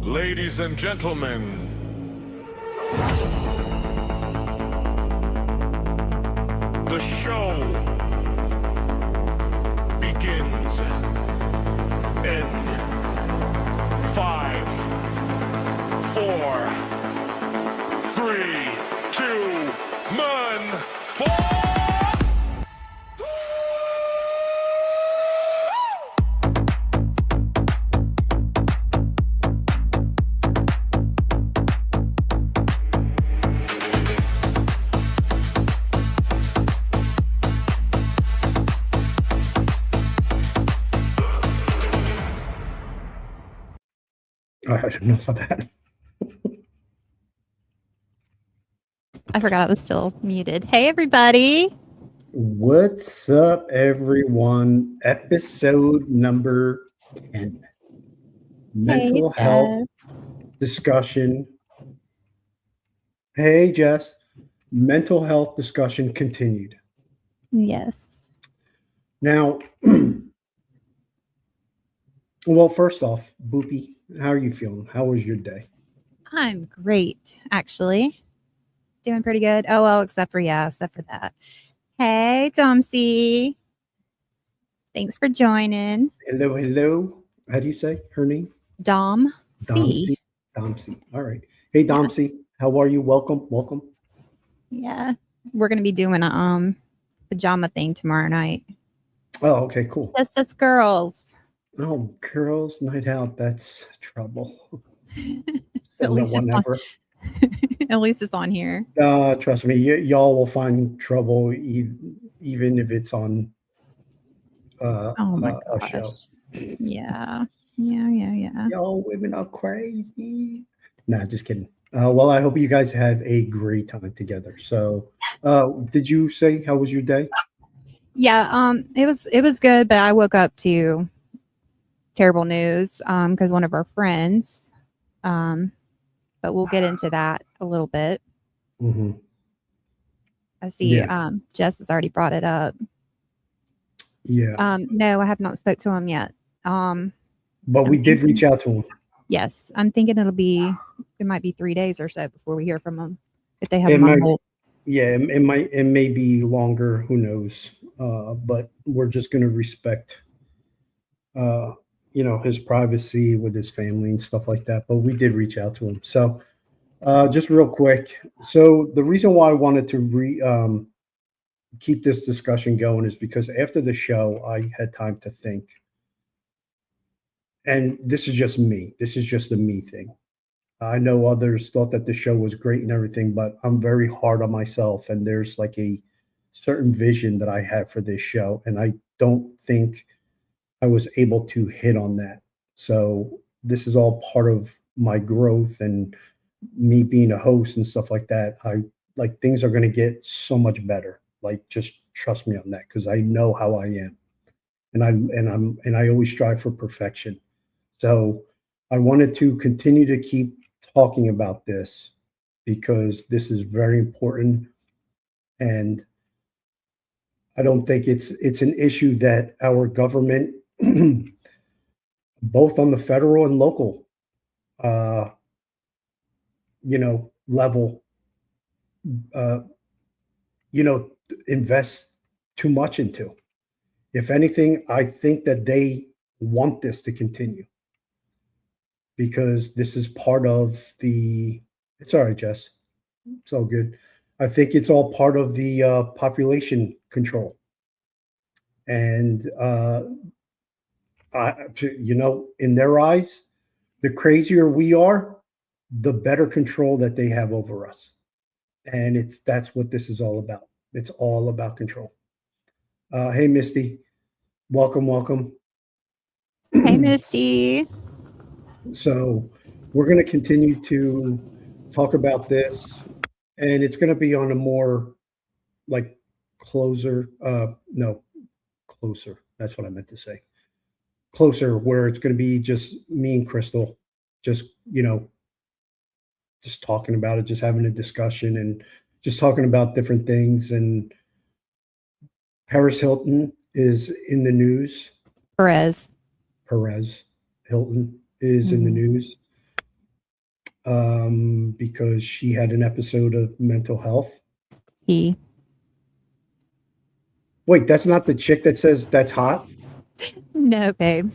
Ladies and gentlemen, the show begins in 5, 4, 3, 2, 1, 4. I had enough of that. I forgot I was still muted. Hey, everybody. What's up, everyone? Episode number 10. Mental health discussion. Hey, Jess. Mental health discussion continued. Yes. Now, well, first off, Boopy, how are you feeling? How was your day? I'm great, actually. Doing pretty good. Oh, well, except for that. Hey, Domsy. Thanks for joining. Hello, hello. How do you say her name? Dom C. Domsy. All right. Hey, Domsy. How are you? Welcome. Yeah. We're going to be doing a pajama thing tomorrow night. Oh, okay, cool. Just us girls. Oh, girls' night out. That's trouble. At No one ever. At least it's on here. Trust me, y'all will find trouble even if it's on Oh my a show. gosh. Yeah. Y'all women are crazy. Nah, just kidding. Well, I hope you guys have a great time together. So, did you say how was your day? Yeah, it was good, but I woke up to terrible news because one of our friends, but we'll get into that a little bit. Mm-hmm. I see Jess has already brought it up. Yeah. No, I have not spoke to him yet. But we did reach out to him. Yes, I'm thinking it might be 3 days or so before we hear from them if they have them on hold. Yeah, it may be longer, who knows. But we're just gonna respect his privacy with his family and stuff like that. But we did reach out to him. So just real quick. So the reason why I wanted to keep this discussion going is because after the show, I had time to think. And this is just me. This is just a me thing. I know others thought that the show was great and everything, but I'm very hard on myself. And there's like a certain vision that I have for this show. And I don't think I was able to hit on that. So this is all part of my growth and me being a host and stuff like that. I like things are going to get so much better. Like just trust me on that because I know how I am, and I always strive for perfection. So I wanted to continue to keep talking about this because this is very important, and I don't think it's an issue that our government, both on the federal and local, uh, level, uh, invest too much into. If anything, I think that they want this to continue because this is part of the. It's all right, Jess. It's all good. I think it's all part of the population control, and in their eyes, the crazier we are, the better control that they have over us, and that's what this is all about. It's all about control. Hey, Misty, welcome. Hey, Misty. So we're going to continue to talk about this, and it's going to be on a more like closer. No, closer. That's what I meant to say. Closer, where it's going to be just me and Crystal, just just talking about it, just having a discussion, and just talking about different things. And Paris Hilton is in the news. Perez Hilton is in the news. because she had an episode of mental health. He. Wait, that's not the chick that says that's hot? No, babe.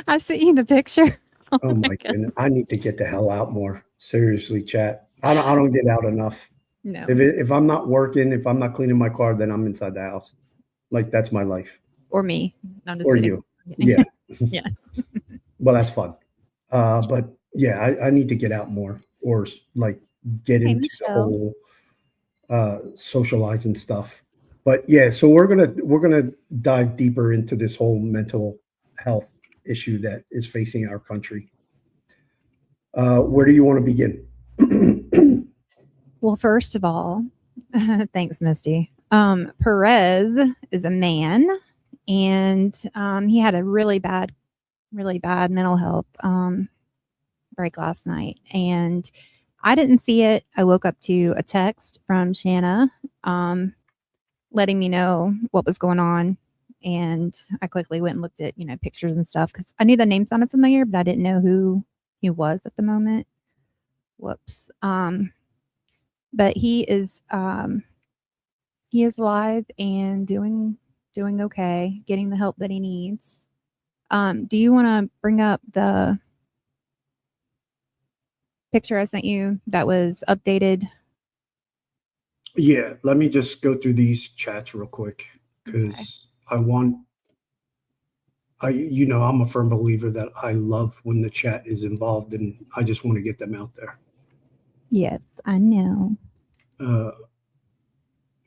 I sent you the picture. Oh my God. goodness. I need to get the hell out more. Seriously, chat. I don't get out enough. No. If I'm not working, if I'm not cleaning my car, then I'm inside the house. Like that's my life. Or me. No, I'm just Or kidding. you. Yeah. Yeah. Well, that's fun. But yeah, I need to get out more or like get Hey, into the Michelle. whole socializing stuff. But yeah, so we're gonna dive deeper into this whole mental health issue that is facing our country. Where do you want to begin? Well, first of all, thanks, Misty. Perez is a man, and he had a really bad mental health break last night, and I didn't see it. I woke up to a text from Shanna, letting me know what was going on, and I quickly went and looked at pictures and stuff because I knew the name sounded familiar, but I didn't know who he was at the moment. Whoops. But he is alive and doing okay, getting the help that he needs. Do you want to bring up the picture I sent you that was updated? Yeah, let me just go through these chats real quick because I'm a firm believer that I love when the chat is involved, and I just want to get them out there. Yes, I know.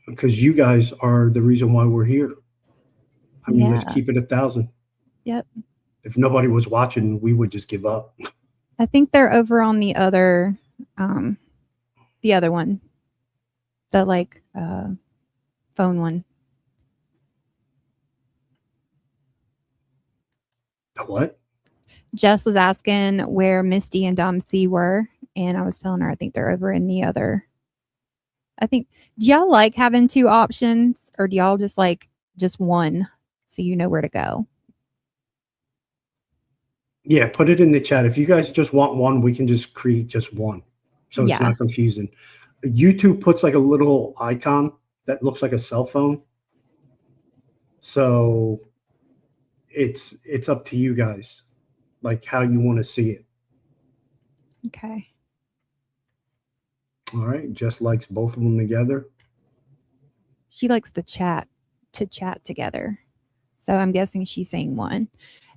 Because you guys are the reason why we're here. I mean, let's Yeah. keep it 1,000. Yep. If nobody was watching, we would just give up. I think they're over on the other one, the phone one. What? Jess was asking where Misty and Dom C were, and I was telling her I think they're over in the other. I think, do y'all like having two options, or do y'all just like just one so you know where to go? Yeah, put it in the chat. If you guys just want one, we can just create just one. So it's Yeah. not confusing. YouTube puts like a little icon that looks like a cell phone. So it's up to you guys, like how you want to see it. Okay. All right. Jess likes both of them together. She likes to chat together. So I'm guessing she's saying one.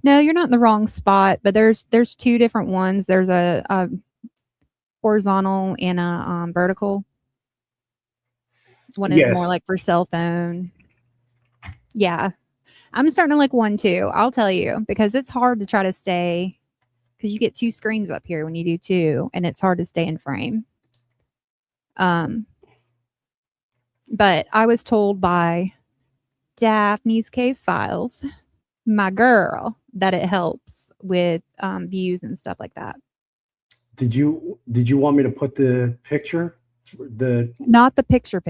No, you're not in the wrong spot, but there's two different ones. There's a horizontal and a vertical. One is Yes. more like for cell phone. Yeah. I'm starting to like one too. I'll tell you, because it's hard to try to stay, because you get two screens up here when you do two, and it's hard to stay in frame. But I was told by Daphne's Case Files, my girl, that it helps with views and stuff like that. Did you want me to put the picture, Not the picture,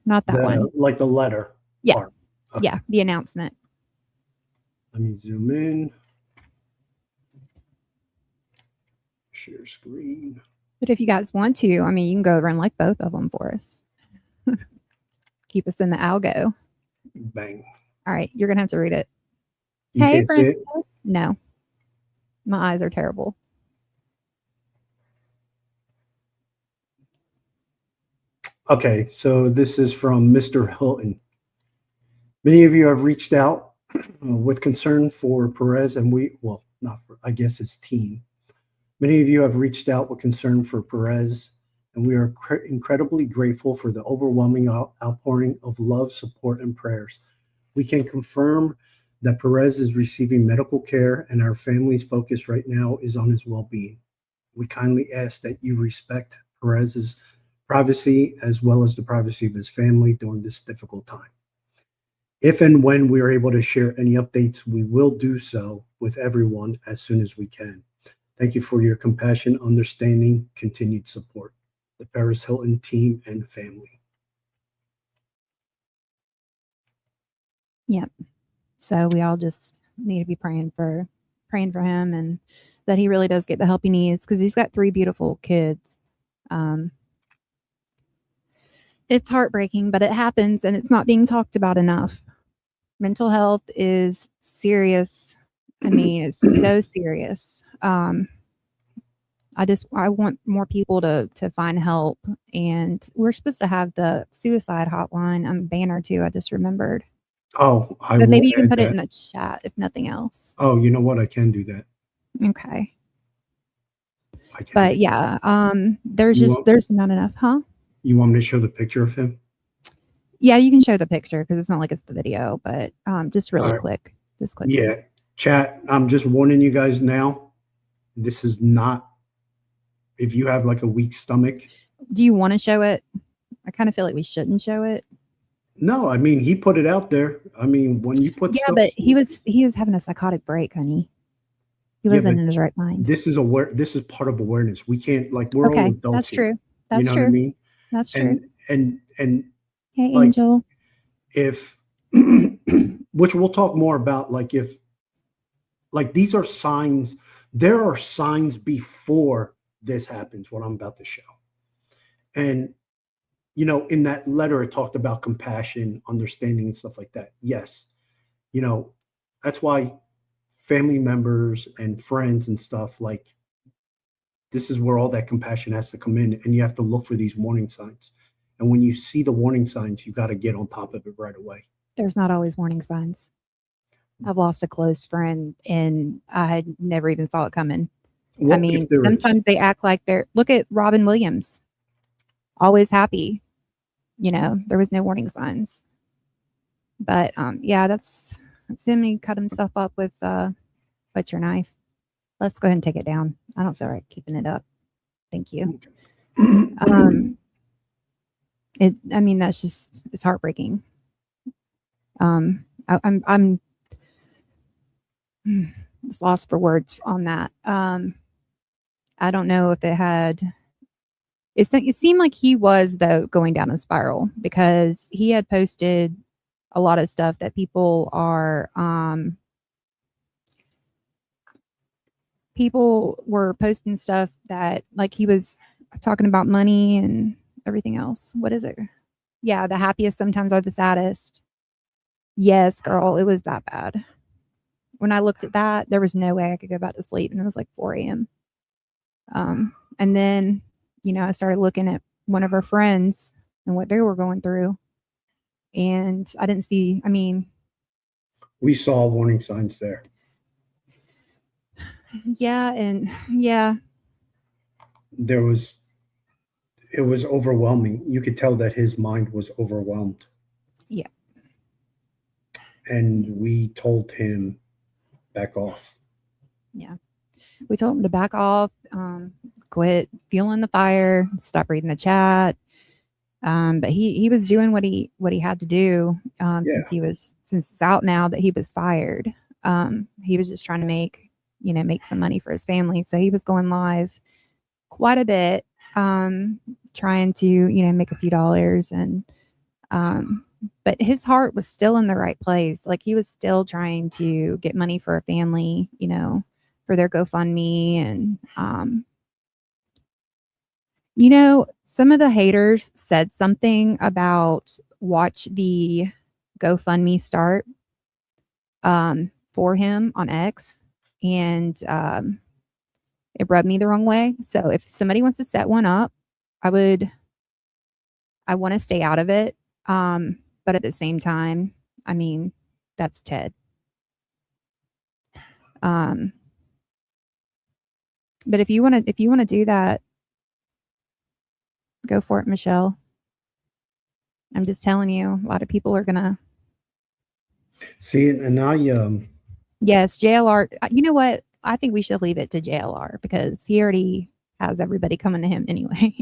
not that one. like the letter? Yeah. part? Okay. Yeah, the announcement. Let me zoom in. Share screen. But if you guys want to, I mean, you can go over and like both of them for us. Keep us in the algo. Bang. All right, you're gonna have to read it. You Hey, can't see it? No, my eyes are terrible. Okay, so this is from Mr. Hilton. Many of you have reached out with concern for Perez, and I guess it's team. Many of you have reached out with concern for Perez, and we are incredibly grateful for the overwhelming outpouring of love, support, and prayers. We can confirm that Perez is receiving medical care, and our family's focus right now is on his well-being. We kindly ask that you respect Perez's privacy as well as the privacy of his family during this difficult time. If and when we are able to share any updates, we will do so with everyone as soon as we can. Thank you for your compassion, understanding, continued support. The Paris Hilton team and family. Yep. So we all just need to be praying for him and that he really does get the help he needs, because he's got 3 beautiful kids. It's heartbreaking, but it happens, and it's not being talked about enough. Mental health is serious. I mean, it's so serious. I want more people to find help, and we're supposed to have the suicide hotline on the banner too. I just remembered. Oh, I But will maybe you can add put it that. in the chat if nothing else. Oh, you know what? I can do that. Okay. I can. But yeah, there's You just want- there's not enough, huh? You want me to show the picture of him? Yeah, you can show the picture because it's not like it's the video, but just really All right. quick. Just quickly. Yeah. Chat, I'm just warning you guys now. This is not, if you have like a weak stomach. Do you want to show it? I kind of feel like we shouldn't show it. No, I mean, he put it out there. I mean, when you put Yeah, stuff. but he was having a psychotic break, honey. He Yeah, wasn't but in his right mind. This is part of awareness. We can't, like, we're all Okay, adults that's here. true. That's You know true. what I mean? That's true. And Hey, like, Angel. if which we'll talk more about, like, if, like, these are signs, there are signs before this happens, what I'm about to show. And you know, in that letter, it talked about compassion, understanding, and stuff like that. Yes. You know, that's why family members and friends and stuff, like, this is where all that compassion has to come in, and you have to look for these warning signs. And when you see the warning signs, you got to get on top of it right away. There's not always warning signs. I've lost a close friend, and I had never even saw it coming. Well, I mean, if there is. sometimes they act like look at Robin Williams. Always happy. You know, there was no warning signs. But yeah, that's him. He cut himself up with butcher knife. Let's go ahead and take it down. I don't feel right keeping it up. Thank you. I mean, that's just, it's heartbreaking. I'm just lost for words on that. I don't know if it had. It seemed like he was, though, going down a spiral, because he had posted a lot of stuff that people were posting stuff that, like, he was talking about money and everything else. What is it? Yeah, the happiest sometimes are the saddest. Yes, girl, it was that bad. When I looked at that, there was no way I could go back to sleep, and it was like 4 a.m. And then, you know, I started looking at one of our friends and what they were going through, and I didn't see. I mean, we saw warning signs there. Yeah, and yeah, it was overwhelming. You could tell that his mind was overwhelmed. Yeah. And we told him, back off. Yeah. We told him to back off, quit fueling the fire, stop reading the chat. But he was doing what he had to do, since it's out now that he was fired. He was just trying to make some money for his family. So he was going live quite a bit, trying to, make a few dollars, and but his heart was still in the right place. Like, he was still trying to get money for a family, for their GoFundMe. And some of the haters said something about watch the GoFundMe start for him on X, and it rubbed me the wrong way. So if somebody wants to set one up, I want to stay out of it. But at the same time, I mean, that's Ted. But if you want to do that, go for it, Michelle. I'm just telling you, a lot of people are gonna see it. And yes, JLR. You know what? I think we should leave it to JLR, because he already has everybody coming to him anyway.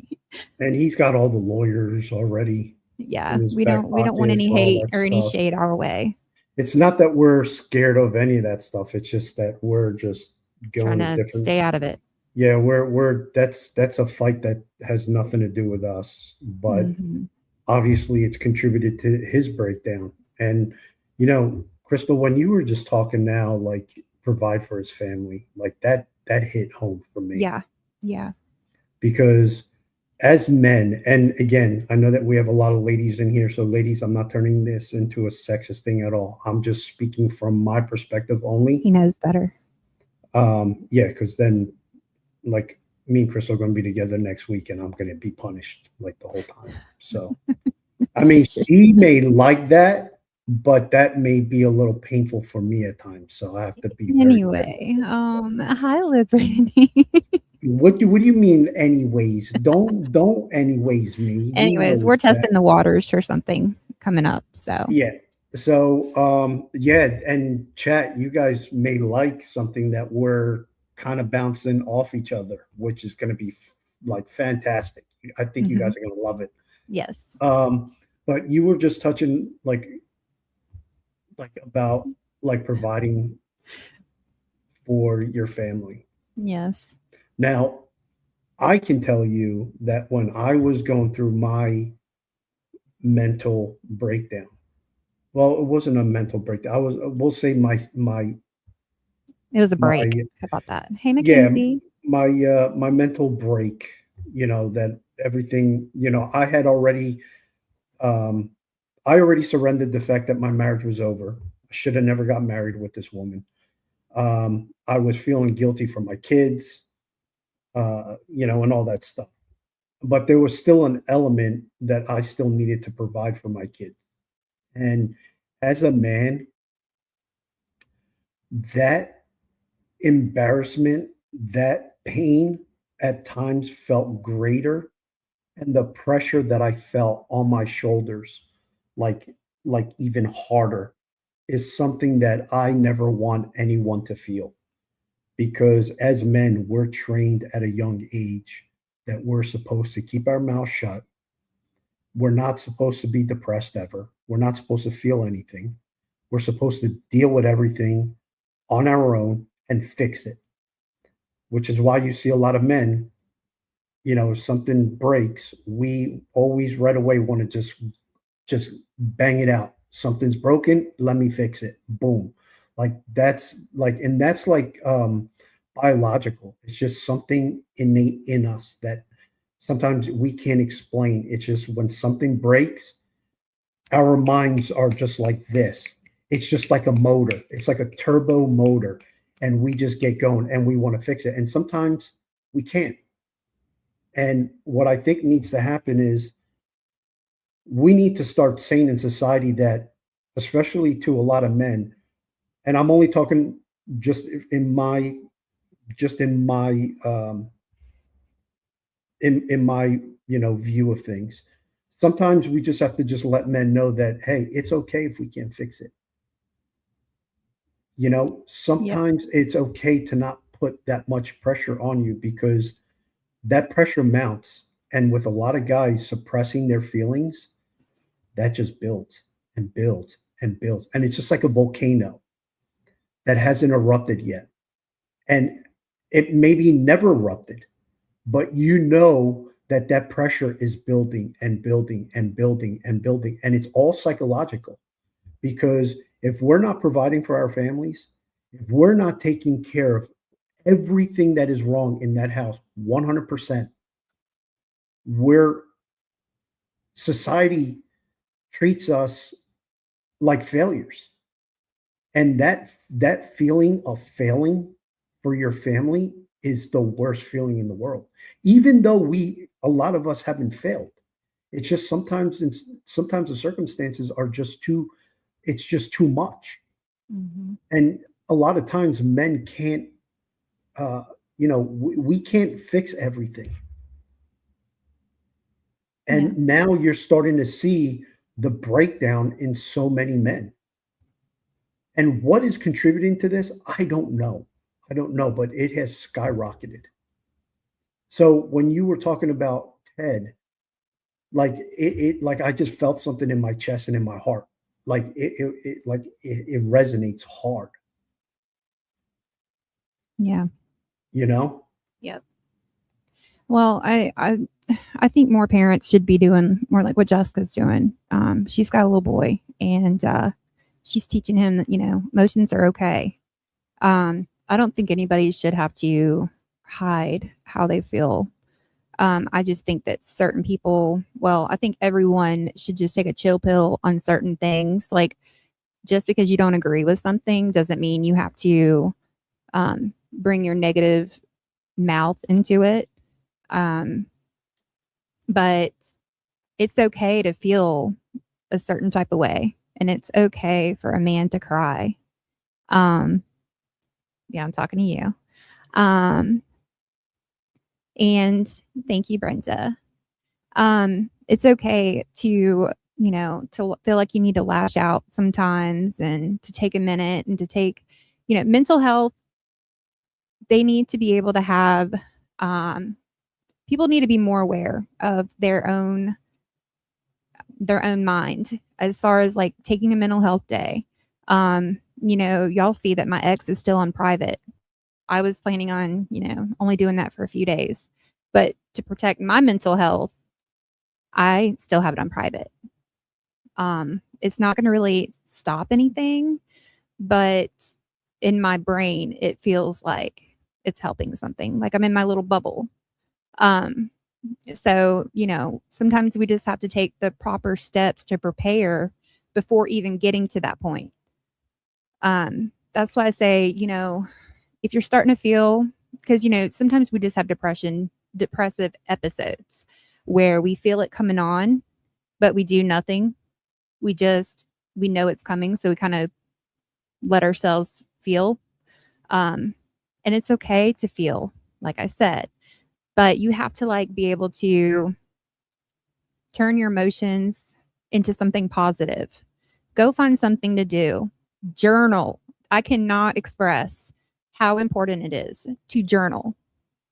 And he's got all the lawyers already. Yeah, we don't want any hate or any shade our way. It's not that we're scared of any of that stuff. It's just that we're just going trying to stay out of it. Yeah, that's a fight that has nothing to do with us, but obviously it's contributed to his breakdown. And Crystal, when you were just talking now, like, provide for his family, like, that that hit home for me. Yeah. Yeah. Because as men, and again, I know that we have a lot of ladies in here, so ladies, I'm not turning this into a sexist thing at all. I'm just speaking from my perspective only. He knows better. Yeah, because then, like, me and Chris are going to be together next week, and I'm going to be punished like the whole time. So, I mean, she may like that, but that may be a little painful for me at times. So I have to be very careful. Anyway, hi, Liberty. What do you mean anyways? Don't anyways me. You Anyways, know we're that. testing the waters for something coming up. So Yeah. So yeah, and chat, you guys may like something that we're kind of bouncing off each other, which is going to be like fantastic. I think you guys are going to love it. yes. But you were just touching like about like providing for your family. Yes. Now, I can tell you that when I was going through my mental breakdown, well, it wasn't a mental breakdown. We'll say It was a my, break. How about that? Hey, yeah, Mackenzie. my mental break, that everything, um, I already surrendered the fact that my marriage was over. I should have never got married with this woman. I was feeling guilty for my kids, and all that stuff. But there was still an element that I still needed to provide for my kids. And as a man, that embarrassment, that pain at times felt greater, and the pressure that I felt on my shoulders, like even harder, is something that I never want anyone to feel. Because as men, we're trained at a young age that we're supposed to keep our mouth shut. We're not supposed to be depressed ever. We're not supposed to feel anything. We're supposed to deal with everything on our own and fix it, which is why you see a lot of men, if something breaks, we always right away want to just bang it out. Something's broken, let me fix it. Boom. Like that's like biological. It's just something innate in us that sometimes we can't explain. It's just when something breaks, our minds are just like this. It's just like a motor. It's like a turbo motor, and we just get going and we want to fix it. And sometimes we can't. And what I think needs to happen is we need to start saying in society that, especially to a lot of men, and I'm only talking just in my just in my view of things. Sometimes we just have to just let men know that, hey, it's okay if we can't fix it. Yep. Sometimes it's okay to not put that much pressure on you, because that pressure mounts. And with a lot of guys suppressing their feelings, that just builds and builds and builds. And it's just like a volcano that hasn't erupted yet. And it maybe never erupted, but that pressure is building and building and building and building. And it's all psychological, because if we're not providing for our families, if we're not taking care of everything that is wrong in that house 100%, where society treats us like failures. And that feeling of failing for your family is the worst feeling in the world. Even though a lot of us haven't failed. It's just sometimes the circumstances are it's just too much. Mm-hmm. And a lot of times men can't we can't fix everything. And now you're starting to see the breakdown in so many men. And what is contributing to this? I don't know. But it has skyrocketed. So when you were talking about Ted, like like I just felt something in my chest and in my heart. Like it resonates hard. Yeah. Yep. Well, I think more parents should be doing more like what Jessica's doing. She's got a little boy, and she's teaching him that emotions are okay. I don't think anybody should have to hide how they feel. I just think that certain people, well, I think everyone should just take a chill pill on certain things. Like, just because you don't agree with something doesn't mean you have to bring your negative mouth into it. But it's okay to feel a certain type of way, and it's okay for a man to cry. Yeah, I'm talking to you. And thank you, Brenda. It's okay to, to feel like you need to lash out sometimes and to take a minute and to take, mental health. They need to be able to have, people need to be more aware of their own mind as far as like taking a mental health day. Y'all see that my ex is still on private. I was planning on, only doing that for a few days, but to protect my mental health, I still have it on private. It's not going to really stop anything, but in my brain, it feels like it's helping something. Like I'm in my little bubble. So, sometimes we just have to take the proper steps to prepare before even getting to that point. That's why I say, if you're starting to feel, because, sometimes we just have depressive episodes where we feel it coming on, but we do nothing. We know it's coming. So we kind of let ourselves feel. And it's okay to feel, like I said, but you have to like be able to turn your emotions into something positive. Go find something to do. Journal. I cannot express how important it is to journal.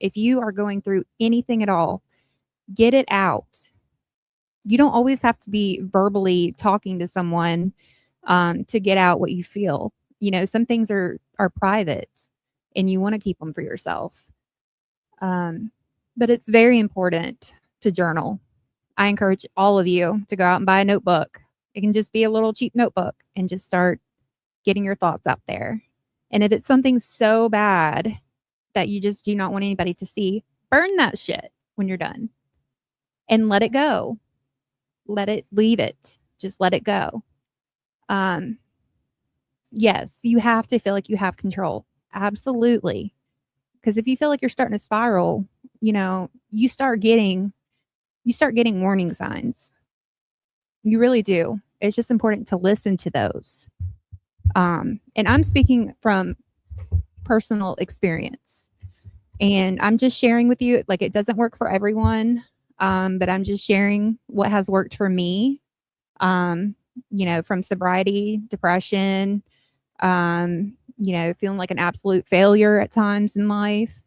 If you are going through anything at all, get it out. You don't always have to be verbally talking to someone to get out what you feel. Some things are private and you want to keep them for yourself. But it's very important to journal. I encourage all of you to go out and buy a notebook. It can just be a little cheap notebook and just start getting your thoughts out there. And if it's something so bad that you just do not want anybody to see, burn that shit when you're done and let it go. Leave it. Just let it go. Yes, you have to feel like you have control. Absolutely. Because if you feel like you're starting to spiral, you start getting warning signs. You really do. It's just important to listen to those. And I'm speaking from personal experience. And I'm just sharing with you, like it doesn't work for everyone, but I'm just sharing what has worked for me, from sobriety, depression, feeling like an absolute failure at times in life.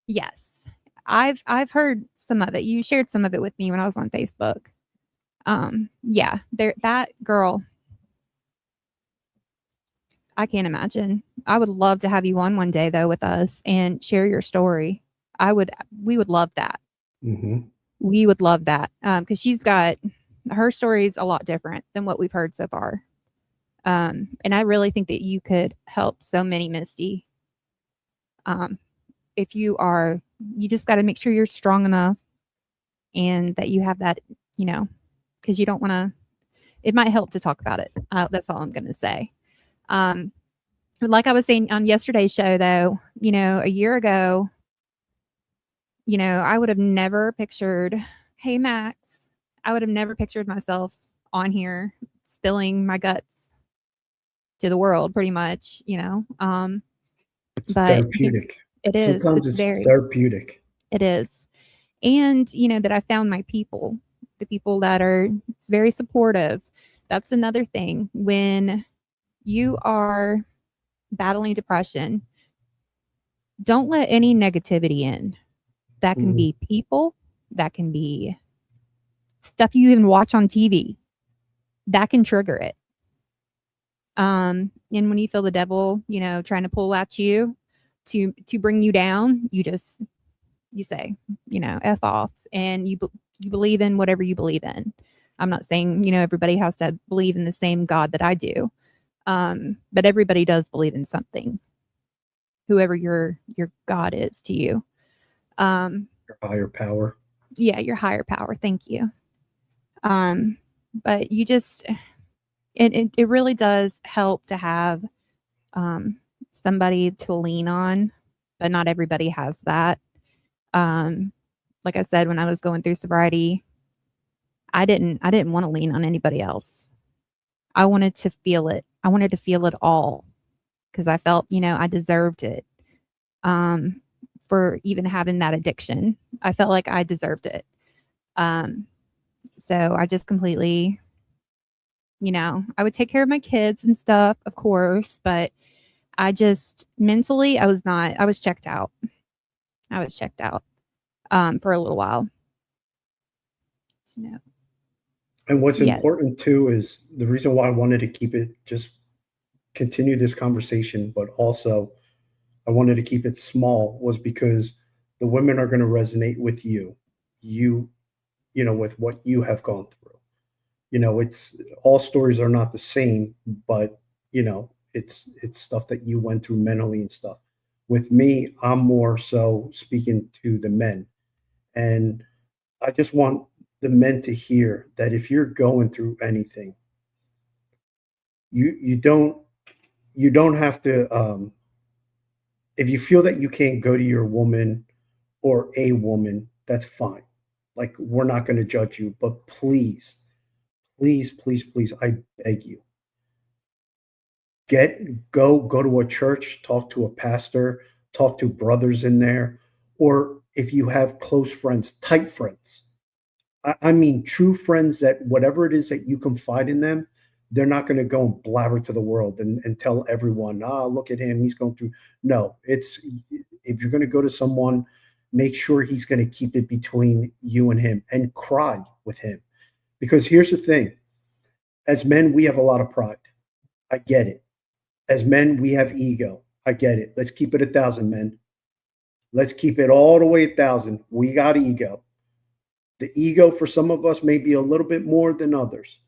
Yes, I've heard some of it. You shared some of it with me when I was on Facebook. Yeah, that girl, I can't imagine. I would love to have you on one day though with us and share your story. We would love that. Mm-hmm. We would love that. Because her story is a lot different than what we've heard so far. And I really think that you could help so many, Misty. If you just got to make sure you're strong enough and that you have that, because you don't want to, it might help to talk about it. That's all I'm going to say. Like I was saying on yesterday's show, though, a year ago, I would have never pictured, hey, Max, I would have never pictured myself on here spilling my guts to the world, pretty much, It's but therapeutic. it is. Sometimes It's it's very, therapeutic. it is. And, that I found my people, the people that are very supportive. That's another thing. When you are battling depression, don't let any negativity in. That can be people, that can be stuff you even watch on TV. That can trigger it. And when you feel the devil, trying to pull at you to bring you down, you say, F off, and you believe in whatever you believe in. I'm not saying, everybody has to believe in the same God that I do. But everybody does believe in something, whoever your God is to you. Your higher power. Yeah, your higher power. Thank you. But you just it really does help to have somebody to lean on, but not everybody has that. Like I said, when I was going through sobriety, I didn't want to lean on anybody else. I wanted to feel it. I wanted to feel it all because I felt, I deserved it. For even having that addiction, I felt like I deserved it. So I just completely, I would take care of my kids and stuff, of course, but I just mentally, I was checked out. I was checked out for a little while. No. And what's Yes. important too is the reason why I wanted to keep it just continue this conversation, but also I wanted to keep it small was because the women are going to resonate with you, with what you have gone through. It's all stories are not the same, but it's stuff that you went through mentally and stuff. With me, I'm more so speaking to the men. And I just want the men to hear that if you're going through anything, you don't have to if you feel that you can't go to your woman or a woman, that's fine. Like we're not going to judge you, but please, please, please, please, I beg you, go to a church, talk to a pastor, talk to brothers in there, or if you have close friends, tight friends. I mean, true friends that whatever it is that you confide in them, they're not going to go and blabber to the world and tell everyone, look at him, he's going through. No, it's if you're going to go to someone, make sure he's going to keep it between you and him and cry with him. Because here's the thing, as men, we have a lot of pride. I get it. As men, we have ego. I get it. Let's keep it 1,000, men. Let's keep it all the way 1,000. We got ego. The ego for some of us may be a little bit more than others.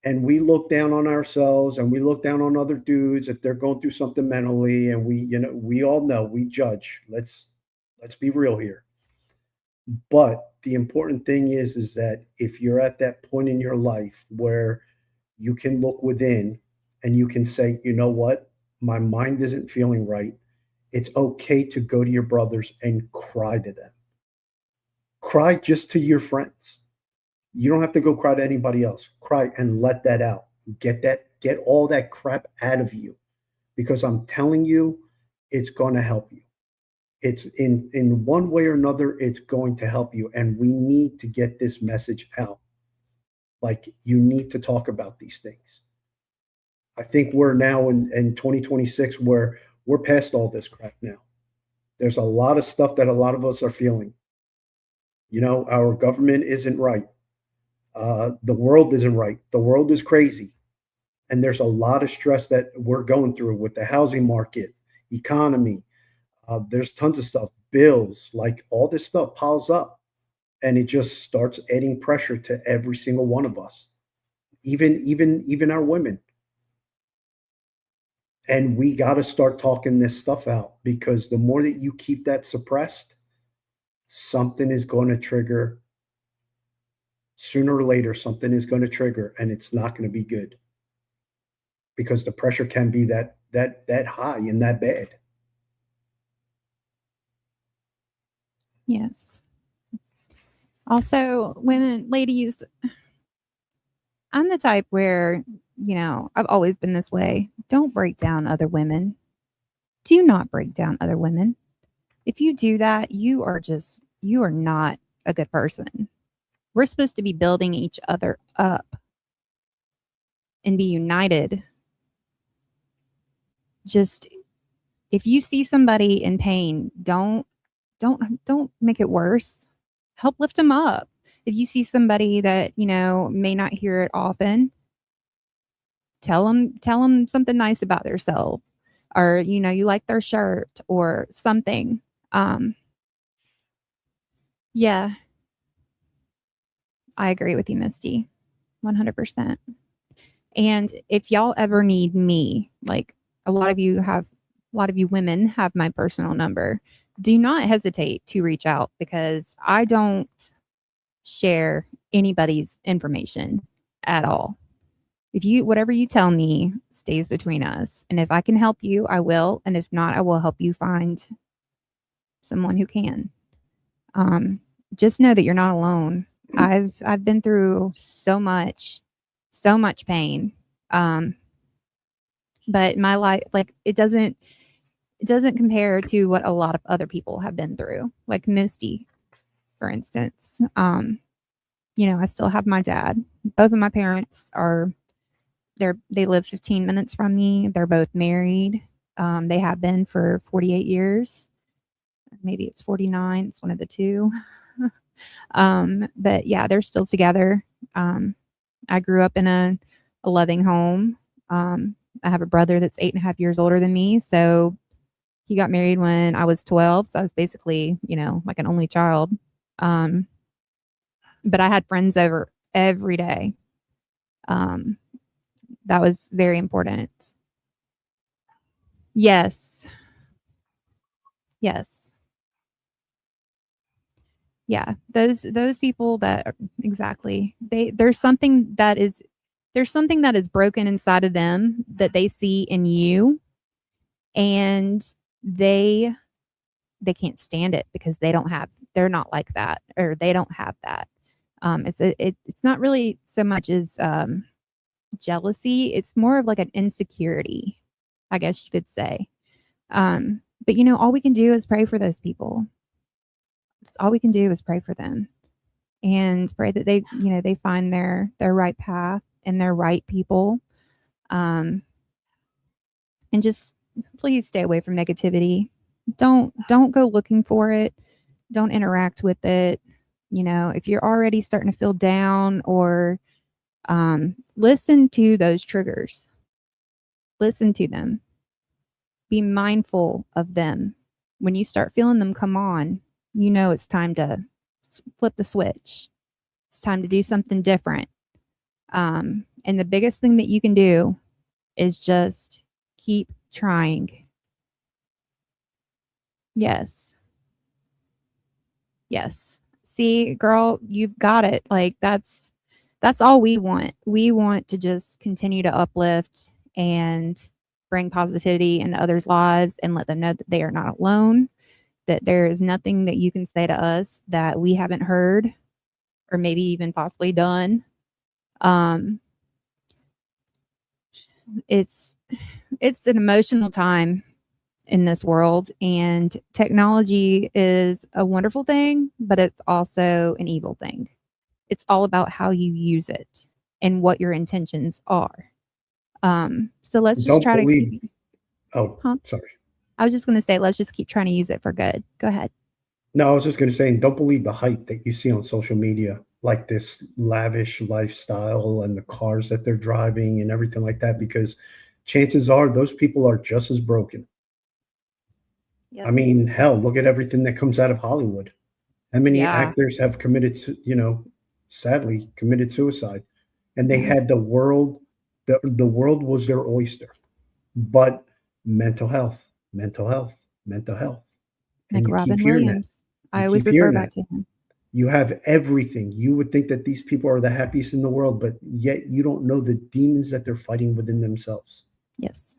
And we look down on ourselves and we look down on other dudes if they're going through something mentally. And we all know we judge. Let's be real here. But the important thing is that if you're at that point in your life where you can look within and you can say, you know what, my mind isn't feeling right. It's okay to go to your brothers and cry to them. Cry just to your friends. You don't have to go cry to anybody else. Cry and let that out. Get all that crap out of you. Because I'm telling you, it's going to help you. It's in one way or another, it's going to help you. And we need to get this message out. Like you need to talk about these things. I think we're now in 2026 where we're past all this crap now. There's a lot of stuff that a lot of us are feeling. Our government isn't right. The world isn't right. The world is crazy. And there's a lot of stress that we're going through with the housing market, economy. There's tons of stuff, bills, like all this stuff piles up. And it just starts adding pressure to every single one of us, even our women. And we got to start talking this stuff out because the more that you keep that suppressed, something is going to trigger. Sooner or later, something is going to trigger, and it's not going to be good because the pressure can be that high and that bad. Yes. Also, women, ladies, I'm the type where, I've always been this way. Don't break down other women. Do not break down other women. If you do that, you are not a good person. We're supposed to be building each other up and be united. Just if you see somebody in pain, don't make it worse. Help lift them up. If you see somebody that, may not hear it often, tell them something nice about themselves, or, you like their shirt or something. Yeah, I agree with you, Misty. 100%. And if y'all ever need me, like a lot of you women have my personal number. Do not hesitate to reach out because I don't share anybody's information at all. If you whatever you tell me stays between us. And if I can help you, I will. And if not, I will help you find someone who can. Just know that you're not alone. I've been through so much pain. But my life, like it doesn't compare to what a lot of other people have been through. Like Misty, for instance. I still have my dad. Both of my parents they live 15 minutes from me. They're both married. They have been for 48 years. Maybe it's 49. It's one of the two. But yeah, they're still together. I grew up in a loving home. I have a brother that's 8.5 years older than me. So he got married when I was 12. So I was basically, like an only child. But I had friends over every day. That was very important. Yes. Yeah, those people that exactly. There's something that is broken inside of them that they see in you, and they can't stand it because they're not like that, or they don't have that. It's not really so much as jealousy. It's more of like an insecurity, I guess you could say. But all we can do is pray for those people. That's all we can do is pray for them and pray that they find their right path and their right people. And just please stay away from negativity. Don't go looking for it. Don't interact with it. If you're already starting to feel down, or listen to those triggers. Listen to them. Be mindful of them. When you start feeling them come on, it's time to flip the switch. It's time to do something different. And the biggest thing that you can do is just keep trying. Yes. See, girl, you've got it. Like that's all we want. We want to just continue to uplift and bring positivity into others' lives and let them know that they are not alone, that there is nothing that you can say to us that we haven't heard or maybe even possibly done. It's an emotional time in this world, and technology is a wonderful thing, but it's also an evil thing. It's all about how you use it and what your intentions are. So let's just Don't try to believe. keep, Oh, huh? sorry. I was just going to say, let's just keep trying to use it for good. Go ahead. No, I was just going to say, don't believe the hype that you see on social media, like this lavish lifestyle and the cars that they're driving and everything like that, because chances are those people are just as broken. I Yep. mean, hell, look at everything that comes out of Hollywood. How many Yeah. actors have sadly committed suicide, and they Yeah. had the world was their oyster, but mental health, mental health, mental health. And Like you keep Robin hearing that. Williams. You I always keep refer hearing back that. to him. You have everything. You would think that these people are the happiest in the world, but yet you don't know the demons that they're fighting within themselves. Yes.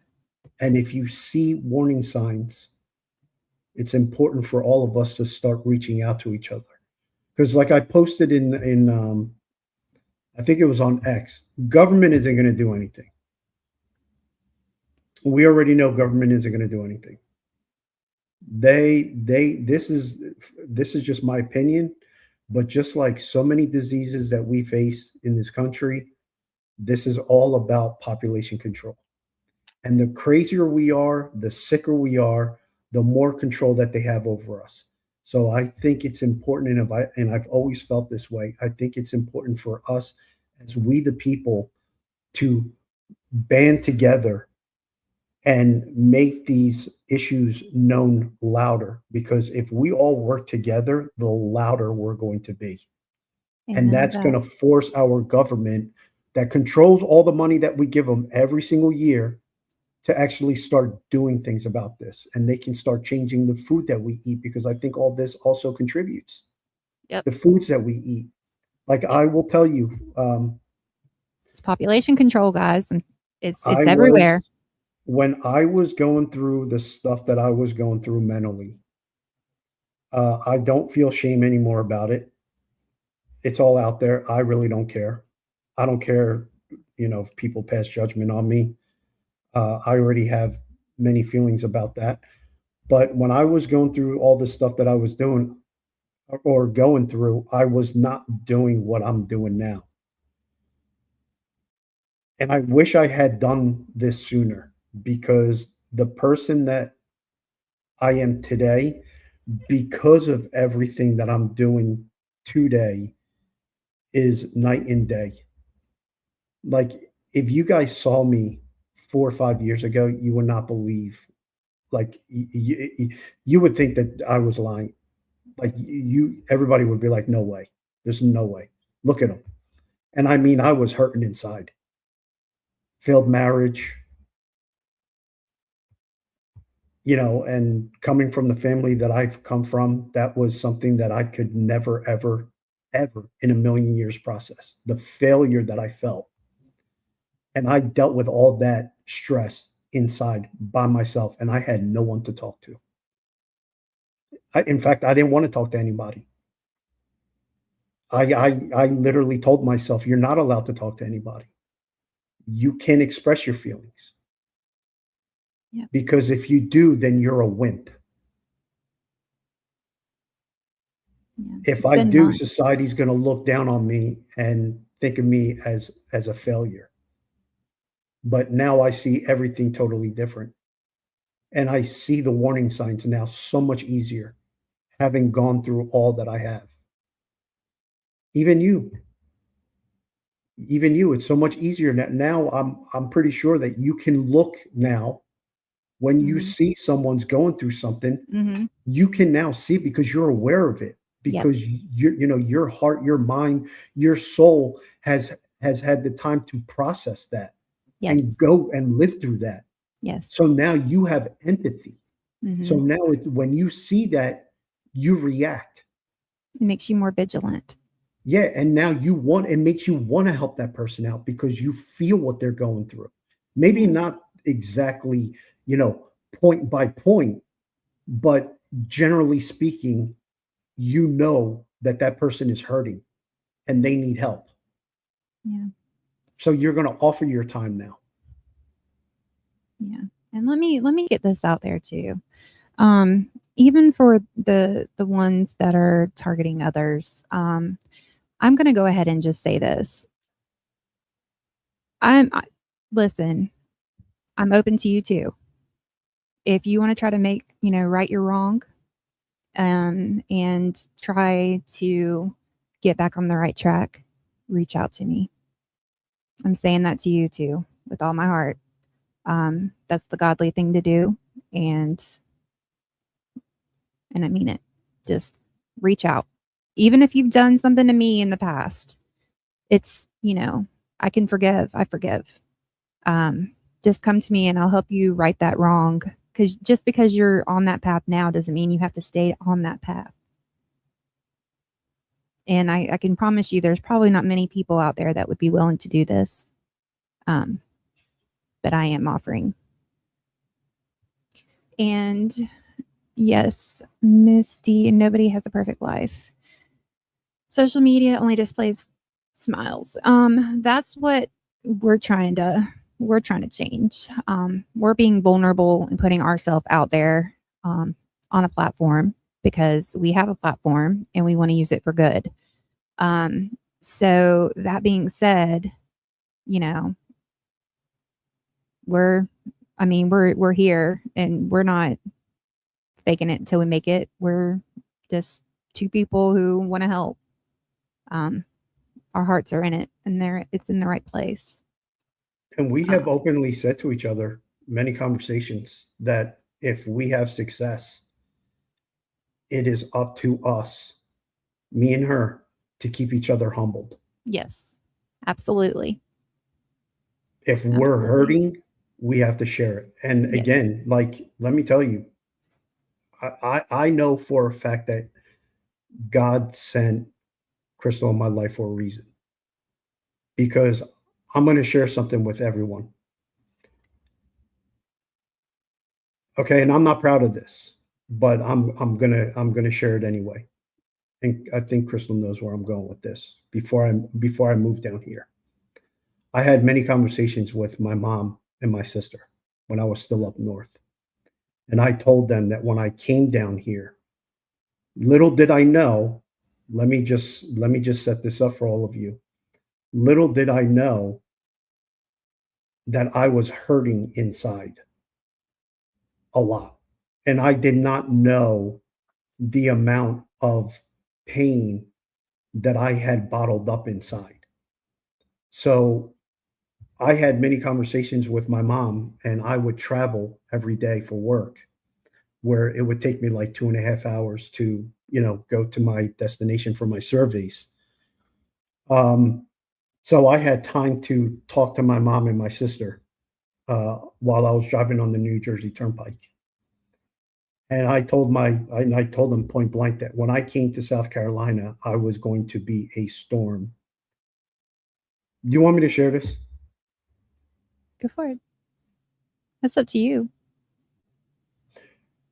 And if you see warning signs, it's important for all of us to start reaching out to each other. Because like I posted in I think it was on X, government isn't going to do anything. We already know government isn't going to do anything. This is just my opinion, but just like so many diseases that we face in this country, this is all about population control. And the crazier we are, the sicker we are, the more control that they have over us. So I think it's important, and I've always felt this way. I think it's important for us as we the people to band together and make these issues known louder, because if we all work together, the louder we're going to be. And Amen to that's going that. to force our government that controls all the money that we give them every single year to actually start doing things about this. And they can start changing the food that we eat, because I think all this also contributes. Yep. The foods that we eat. Like I will tell you, It's population control, guys, and it's I everywhere. was when I was going through the stuff that I was going through mentally, I don't feel shame anymore about it. It's all out there. I really don't care. I don't care, if people pass judgment on me. I already have many feelings about that. But when I was going through all the stuff that I was doing or going through, I was not doing what I'm doing now. And I wish I had done this sooner, because the person that I am today, because of everything that I'm doing today, is night and day. Like, if you guys saw me 4 or 5 years ago, you would not believe. Like, you would think that I was lying. Like, everybody would be like, "No way. There's no way. Look at him." And I mean, I was hurting inside. Failed marriage, and coming from the family that I've come from, that was something that I could never, ever, ever in a million years process. The failure that I felt. And I dealt with all that stress inside by myself, and I had no one to talk to. In fact, I didn't want to talk to anybody. I literally told myself, "You're not allowed to talk to anybody. You can't express your feelings. Yeah. Because if you do, then you're a wimp. Yeah. If It's I been do, months. society's gonna look down on me and think of me as a failure." But now I see everything totally different. And I see the warning signs now so much easier, having gone through all that I have. Even you. Even you, it's so much easier now. I'm pretty sure that you can look now when you Mhm. see someone's going through something, Mhm. you can now see, because you're aware of it, Yep. because your heart, your mind, your soul has had the time to process that Yes. and go and live through that. Yes. So now you have empathy. So Mhm. now when you see that, you react. It makes you more vigilant. Yeah, and now it makes you want to help that person out, because you feel what they're going through. Maybe Yeah. not exactly, point by point, but generally speaking, that that person is hurting and they need help. Yeah. So you're going to offer your time now. Yeah. And let me get this out there too. Even for the ones that are targeting others, I'm going to go ahead and just say this. Listen, I'm open to you too. If you want to try to make, right your wrong, and try to get back on the right track, reach out to me. I'm saying that to you too, with all my heart. That's the godly thing to do, and I mean it. Just reach out. Even if you've done something to me in the past, it's, I can forgive. I forgive. Just come to me and I'll help you right that wrong. Because just because you're on that path now doesn't mean you have to stay on that path. And I can promise you there's probably not many people out there that would be willing to do this. But I am offering. And yes, Misty, nobody has a perfect life. Social media only displays smiles. That's what we're trying to change. We're being vulnerable and putting ourselves out there on a platform because we have a platform and we want to use it for good. So that being said, we're here and we're not faking it until we make it. We're just two people who want to help. Our hearts are in it and it's in the right place. And we have openly said to each other many conversations that if we have success, it is up to us, me and her, to keep each other humbled. Yes, absolutely. If we're Absolutely. hurting, we have to share it. And Yes. again, like, let me tell you, I know for a fact that God sent Crystal in my life for a reason because I'm going to share something with everyone. Okay, and I'm not proud of this, but I'm gonna share it anyway. And I think Crystal knows where I'm going with this. Before I moved down here, I had many conversations with my mom and my sister when I was still up north, and I told them that when I came down here, little did I know. Let me just set this up for all of you. Little did I know that I was hurting inside a lot, and I did not know the amount of pain that I had bottled up inside. So I had many conversations with my mom, and I would travel every day for work, where it would take me like 2.5 hours to, go to my destination for my surveys. Um, so I had time to talk to my mom and my sister while I was driving on the New Jersey Turnpike. And I told them point blank that when I came to South Carolina, I was going to be a storm. Do you want me to share this? Go for it. That's up to you.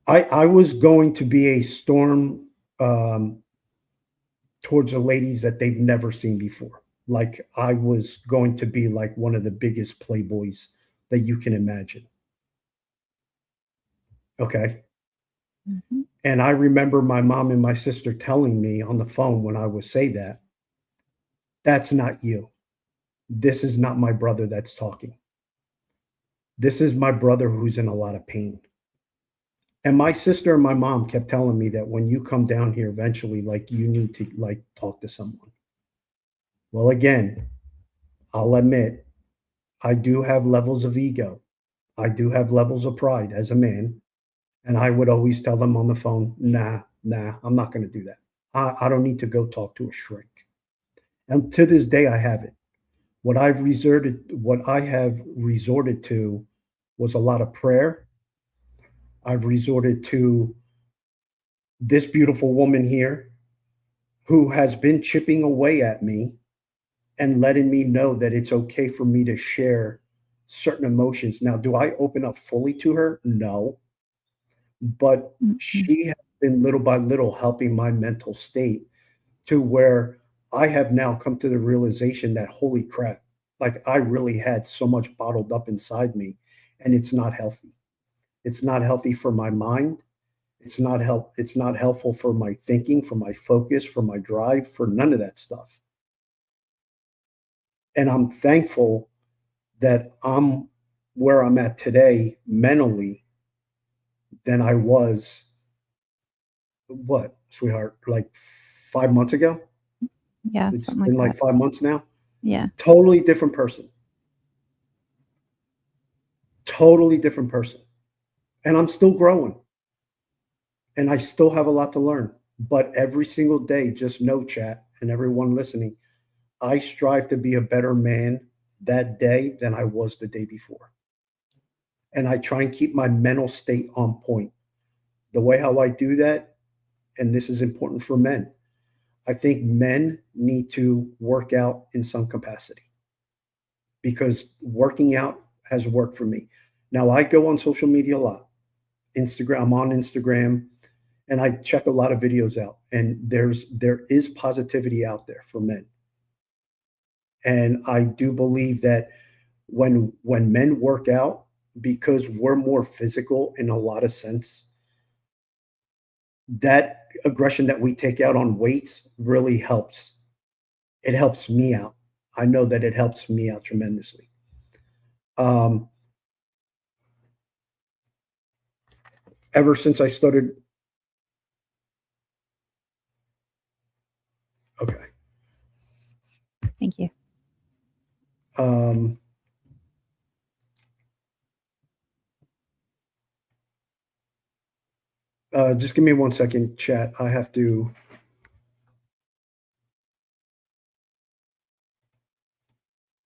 I was going to be a storm um, towards the ladies that they've never seen before. Like I was going to be like one of the biggest playboys that you can imagine. Okay. Mhm. And I remember my mom and my sister telling me on the phone when I would say that, that's not you. This is not my brother that's talking. This is my brother who's in a lot of pain. And my sister and my mom kept telling me that when you come down here eventually, like you need to like talk to someone. Well, again, I'll admit I do have levels of ego. I do have levels of pride as a man. And I would always tell them on the phone, nah, I'm not going to do that. I don't need to go talk to a shrink. And to this day, I haven't. What I have resorted to was a lot of prayer. I've resorted to this beautiful woman here who has been chipping away at me and letting me know that it's okay for me to share certain emotions. Now, do I open up fully to her? No, but Mm-mm. she has been little by little helping my mental state to where I have now come to the realization that holy crap, like I really had so much bottled up inside me and it's not healthy. It's not healthy for my mind. It's not helpful for my thinking, for my focus, for my drive, for none of that stuff. And I'm thankful that I'm where I'm at today mentally than I was, what, sweetheart, like 5 months ago? Yeah, It's something like been like that. 5 months now. Yeah. Totally different person. Totally different person. And I'm still growing and I still have a lot to learn. But every single day, just know, chat, and everyone listening, I strive to be a better man that day than I was the day before. And I try and keep my mental state on point. The way how I do that, and this is important for men, I think men need to work out in some capacity because working out has worked for me. Now I go on social media a lot. Instagram, I'm on Instagram and I check a lot of videos out and there is positivity out there for men. And I do believe that when men work out, because we're more physical in a lot of sense, that aggression that we take out on weights really helps. It helps me out. I know that it helps me out tremendously. Um, ever since I started, okay. Thank you. Um, just give me 1 second, chat. I have to.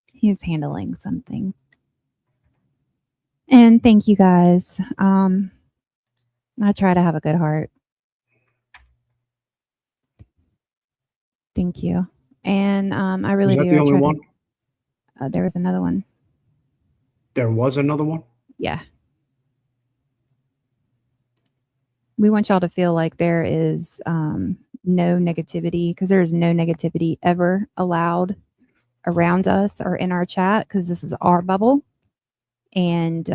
He's handling something. And thank you guys. I try to have a good heart. Thank you. And I really Is that do. the I only try one? to. There was another one. There was another one? Yeah. We want y'all to feel like there is no negativity, because there is no negativity ever allowed around us or in our chat, because this is our bubble. And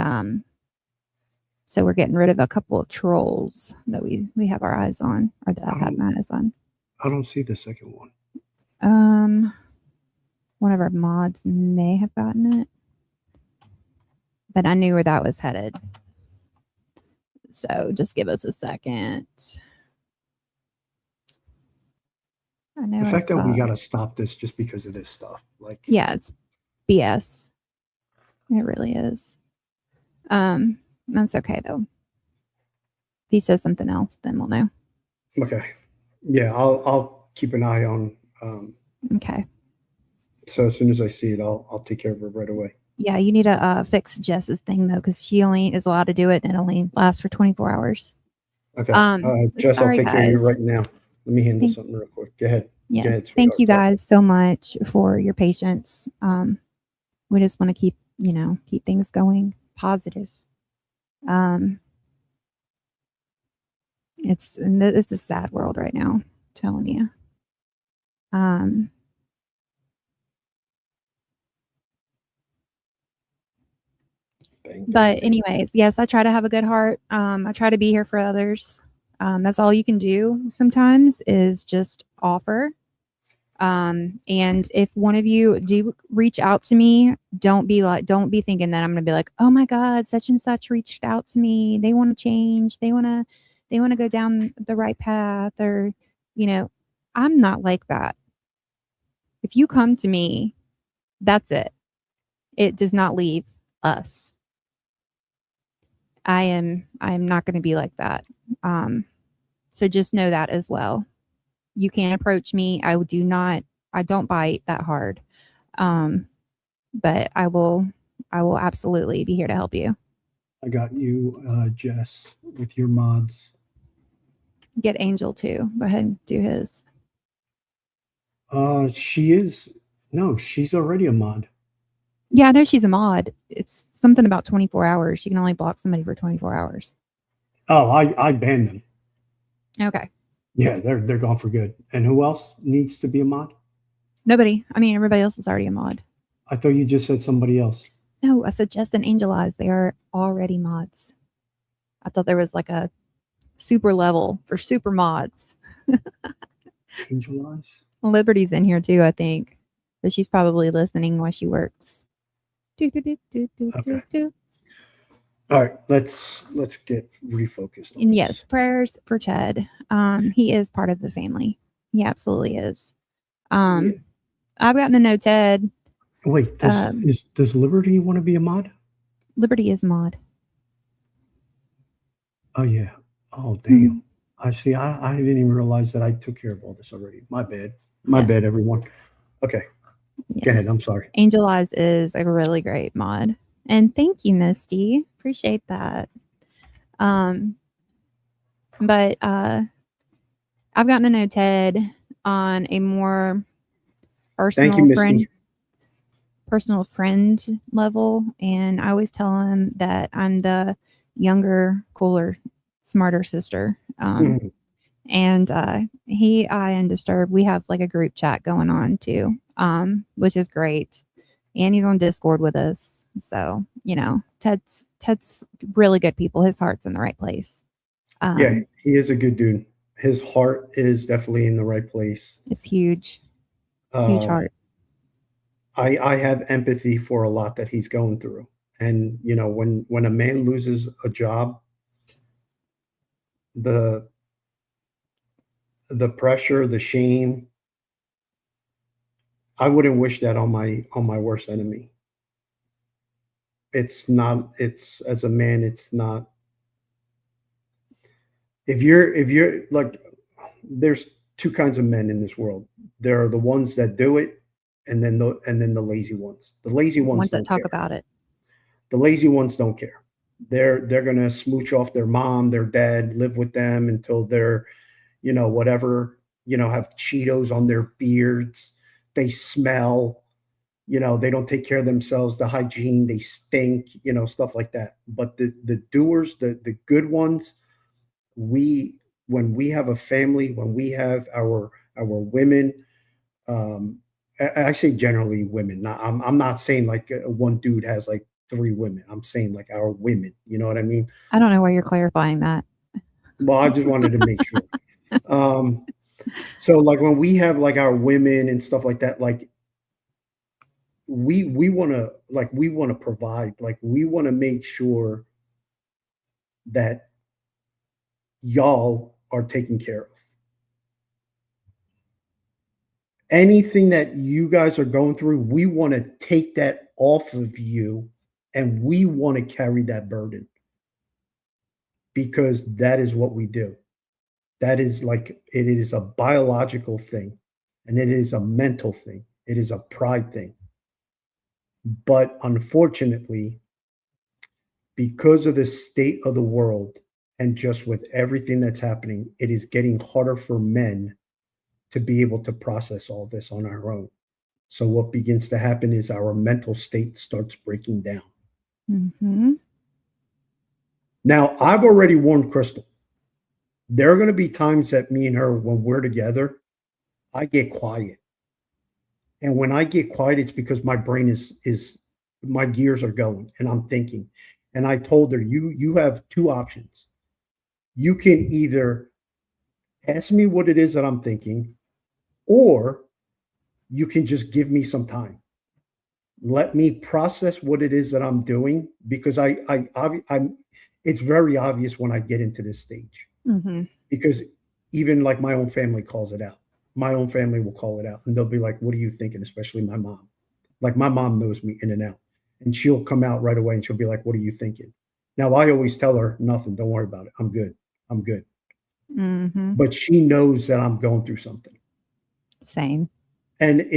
so we're getting rid of a couple of trolls that we have our eyes on, or that I've had my eyes on. I don't see the second one. One of our mods may have gotten it, but I knew where that was headed. So just give us a second. I know The fact that we got to stop this just because of this stuff, like, yeah, it's BS. It really is. That's okay though. If he says something else, then we'll know. Okay. Yeah, I'll keep an eye on. Okay. So as soon as I see it, I'll take care of it right away. Yeah, you need to fix Jess's thing though, because she only is allowed to do it, and it only lasts for 24 hours. Okay. Jess, Sorry, I'll take care of you right now. Let me handle Thank- something real quick. Go ahead. Yes. Go ahead, Thank you sweetheart. guys so much for your patience. We just want to keep things going positive. It's a sad world right now, I'm telling you. But anyways, yes, I try to have a good heart. I try to be here for others. That's all you can do sometimes, is just offer. And if one of you do reach out to me, don't be thinking that I'm going to be like, oh my God, such and such reached out to me. They want to change. They want to go down the right path, or, I'm not like that. If you come to me, that's it. It does not leave us. I am not going to be like that. So just know that as well. You can approach me. I don't bite that hard. But I will absolutely be here to help you. I got you, Jess, with your mods. Get Angel too. Go ahead and do his. She's already a mod. Yeah, I know she's a mod. It's something about 24 hours. You can only block somebody for 24 hours. Oh, I banned them. Okay. Yeah, they're gone for good. And who else needs to be a mod? Nobody. I mean, everybody else is already a mod. I thought you just said somebody else. No, I said Just and Angel Eyes. They are already mods. I thought there was like a super level for super mods. Angel Eyes? Liberty's in here too, I think. But she's probably listening while she works. Okay. All right, let's get refocused. And yes, prayers for Ted. He is part of the family. He absolutely is. I've gotten to know Ted. Wait, does Liberty want to be a mod? Liberty is mod. Oh yeah. Oh damn. I see. I didn't even realize that I took care of all this already. My bad. My bad, everyone. Okay. Yes. Go ahead. I'm sorry. Angel Eyes is a really great mod. And thank you, Misty. Appreciate that. But I've gotten to know Ted on a more personal friend level, and I always tell him that I'm the younger, cooler, smarter sister. And I and Disturb, we have like a group chat going on too, which is great. And he's on Discord with us. So, Ted's really good people. His heart's in the right place. Yeah, he is a good dude. His heart is definitely in the right place. It's huge. Huge heart. I have empathy for a lot that he's going through. And, when a man loses a job, the pressure, the shame, I wouldn't wish that on my worst enemy. As a man, it's not. If you're like, there's two kinds of men in this world. There are the ones that do it, and then the lazy ones. The lazy ones that talk about it. The lazy ones don't care. They're gonna smooch off their mom, their dad, live with them until they're, whatever, have Cheetos on their beards. They smell, they don't take care of themselves, the hygiene, they stink, stuff like that. But the doers, the good ones, we when we have a family, when we have our women, I say generally women. I'm not saying like one dude has like three women. I'm saying like our women. You know what I mean? I don't know why you're clarifying that. Well, I just wanted to make sure. Um, so like when we have like our women and stuff like that, like we want to provide, like we want to make sure that y'all are taken care of. Anything that you guys are going through, we want to take that off of you and we want to carry that burden because that is what we do. That is like it is a biological thing and it is a mental thing. It is a pride thing. But unfortunately, because of the state of the world and just with everything that's happening, it is getting harder for men to be able to process all this on our own. So what begins to happen is our mental state starts breaking down. Mm-hmm. Now, I've already warned Crystal. There are going to be times that me and her, when we're together, I get quiet. And when I get quiet, it's because my brain is my gears are going and I'm thinking. And I told her, you have two options. You can either ask me what it is that I'm thinking, or you can just give me some time. Let me process what it is that I'm doing because I'm it's very obvious when I get into this stage Mm-hmm. because even like my own family calls it out. My own family will call it out and they'll be like, "What are you thinking?" Especially my mom. Like my mom knows me in and out, and she'll come out right away and she'll be like, "What are you thinking?" Now I always tell her, "Nothing. Don't worry about it. I'm good. I'm good." Mm-hmm. But she knows that I'm going through something. Same. And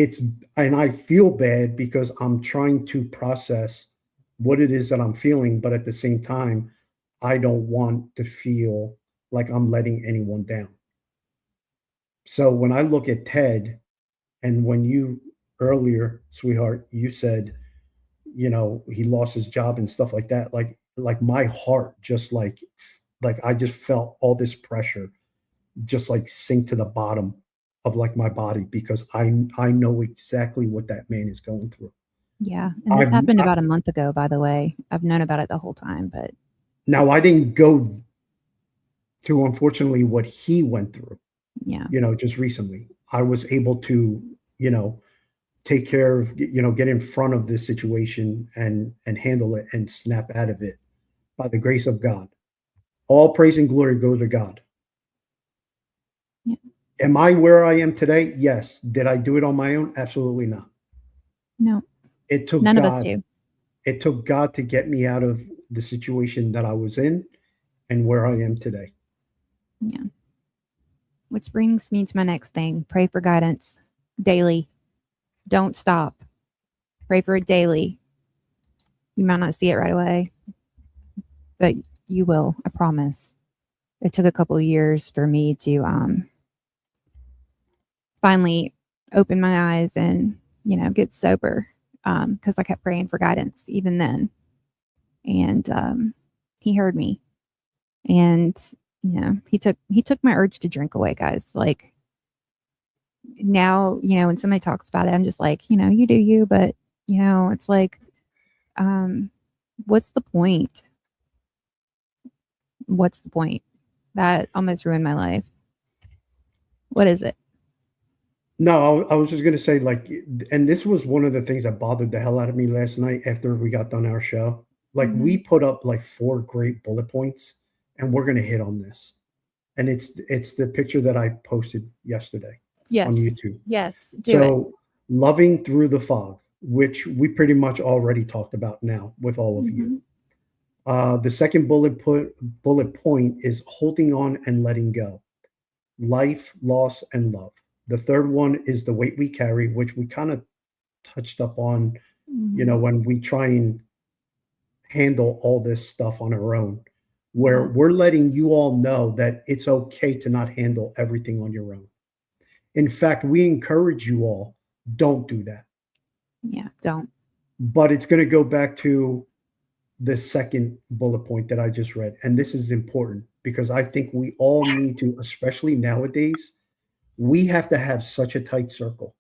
I feel bad because I'm trying to process what it is that I'm feeling, but at the same time, I don't want to feel like I'm letting anyone down. So when I look at Ted, and when you earlier, sweetheart, you said, he lost his job and stuff like that, like my heart just like I just felt all this pressure just like sink to the bottom of like my body because I know exactly what that man is going through. Yeah. And this I've happened I, about a month ago, by the way. I've known about it the whole time, but now I didn't go through unfortunately what he went through, yeah. just recently. I was able to, take care of, get in front of this situation and handle it and snap out of it by the grace of God. All praise and glory go to God. Yeah. Am I where I am today? Yes. Did I do it on my own? Absolutely not. No, It took none of us God. do. It took God to get me out of the situation that I was in and where I am today. Yeah. Which brings me to my next thing. Pray for guidance daily. Don't stop. Pray for it daily. You might not see it right away, but you will. I promise. It took a couple of years for me to finally open my eyes and get sober because I kept praying for guidance even then, and he heard me, and he took my urge to drink away, guys. Like now, when somebody talks about it, I'm just like, you do you, but it's like, what's the point? What's the point? That almost ruined my life. What is it? No, I was just gonna say, like, and this was one of the things that bothered the hell out of me last night after we got done our show. Like, we put up like 4 great bullet points, and we're gonna hit on this. And it's the picture that I posted yesterday on Yes. YouTube. Yes. Do it. So, loving through the fog, which we pretty much already talked about now with all of you. The second bullet point is holding on and letting go. Life, loss, and love. The third one is the weight we carry, which we kind of touched up on, Mhm. when we try and handle all this stuff on our own, where we're letting you all know that it's okay to not handle everything on your own. In fact, we encourage you all, don't do that. Yeah, don't. But it's going to go back to the second bullet point that I just read. And this is important because I think we all need to, especially nowadays, we have to have such a tight circle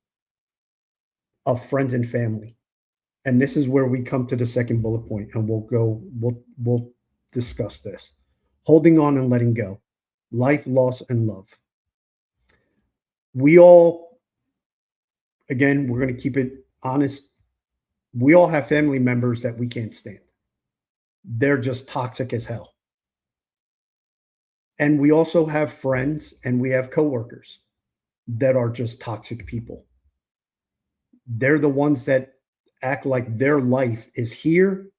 of friends and family. And this is where we come to the second bullet point, and we'll discuss this. Holding on and letting go. Life, loss, and love. We all, again, we're going to keep it honest. We all have family members that we can't stand. They're just toxic as hell. And we also have friends and we have coworkers that are just toxic people. They're the ones that act like their life is here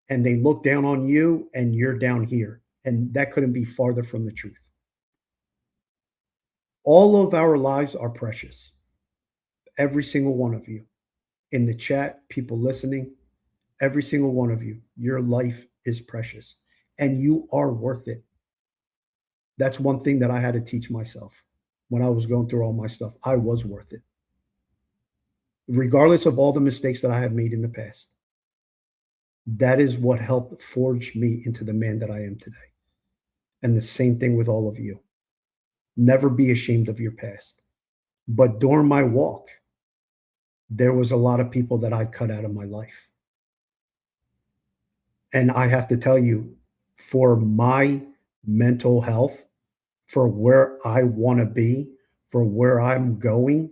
and they look down on you and you're down here. And that couldn't be farther from the truth. All of our lives are precious. Every single one of you. In the chat, people listening, every single one of you, your life is precious and you are worth it. That's one thing that I had to teach myself when I was going through all my stuff. I was worth it. Regardless of all the mistakes that I have made in the past. That is what helped forge me into the man that I am today. And the same thing with all of you. Never be ashamed of your past. But during my walk, there was a lot of people that I cut out of my life. And I have to tell you, for my mental health, for where I want to be, for where I'm going,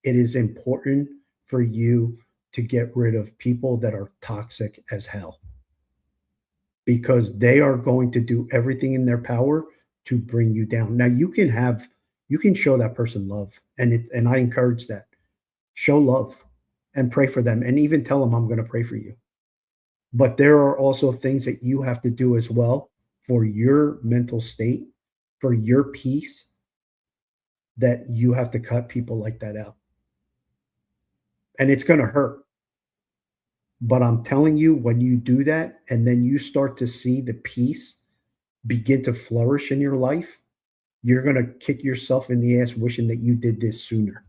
it is important for you to get rid of people that are toxic as hell. Because they are going to do everything in their power to bring you down. Now you can show that person love. And I encourage that. Show love and pray for them and even tell them I'm going to pray for you. But there are also things that you have to do as well for your mental state, for your peace, that you have to cut people like that out. And it's going to hurt. But I'm telling you, when you do that and then you start to see the peace begin to flourish in your life, you're going to kick yourself in the ass wishing that you did this sooner.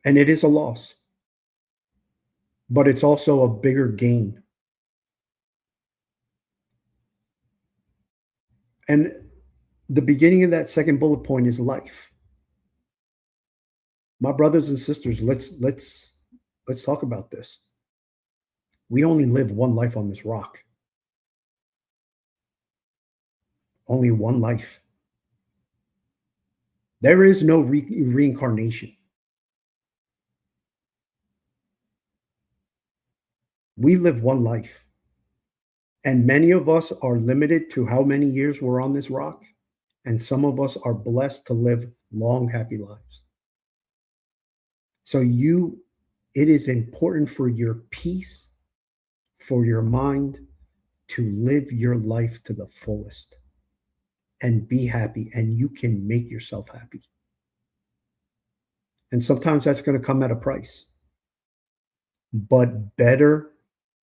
And it is a loss, but it's also a bigger gain. And the beginning of that second bullet point is life. My brothers and sisters, let's talk about this. We only live one life on this rock. Only one life. There is no reincarnation. We live one life. And many of us are limited to how many years we're on this rock. And some of us are blessed to live long, happy lives. So it is important for your peace, for your mind, to live your life to the fullest and be happy. And you can make yourself happy. And sometimes that's going to come at a price. But better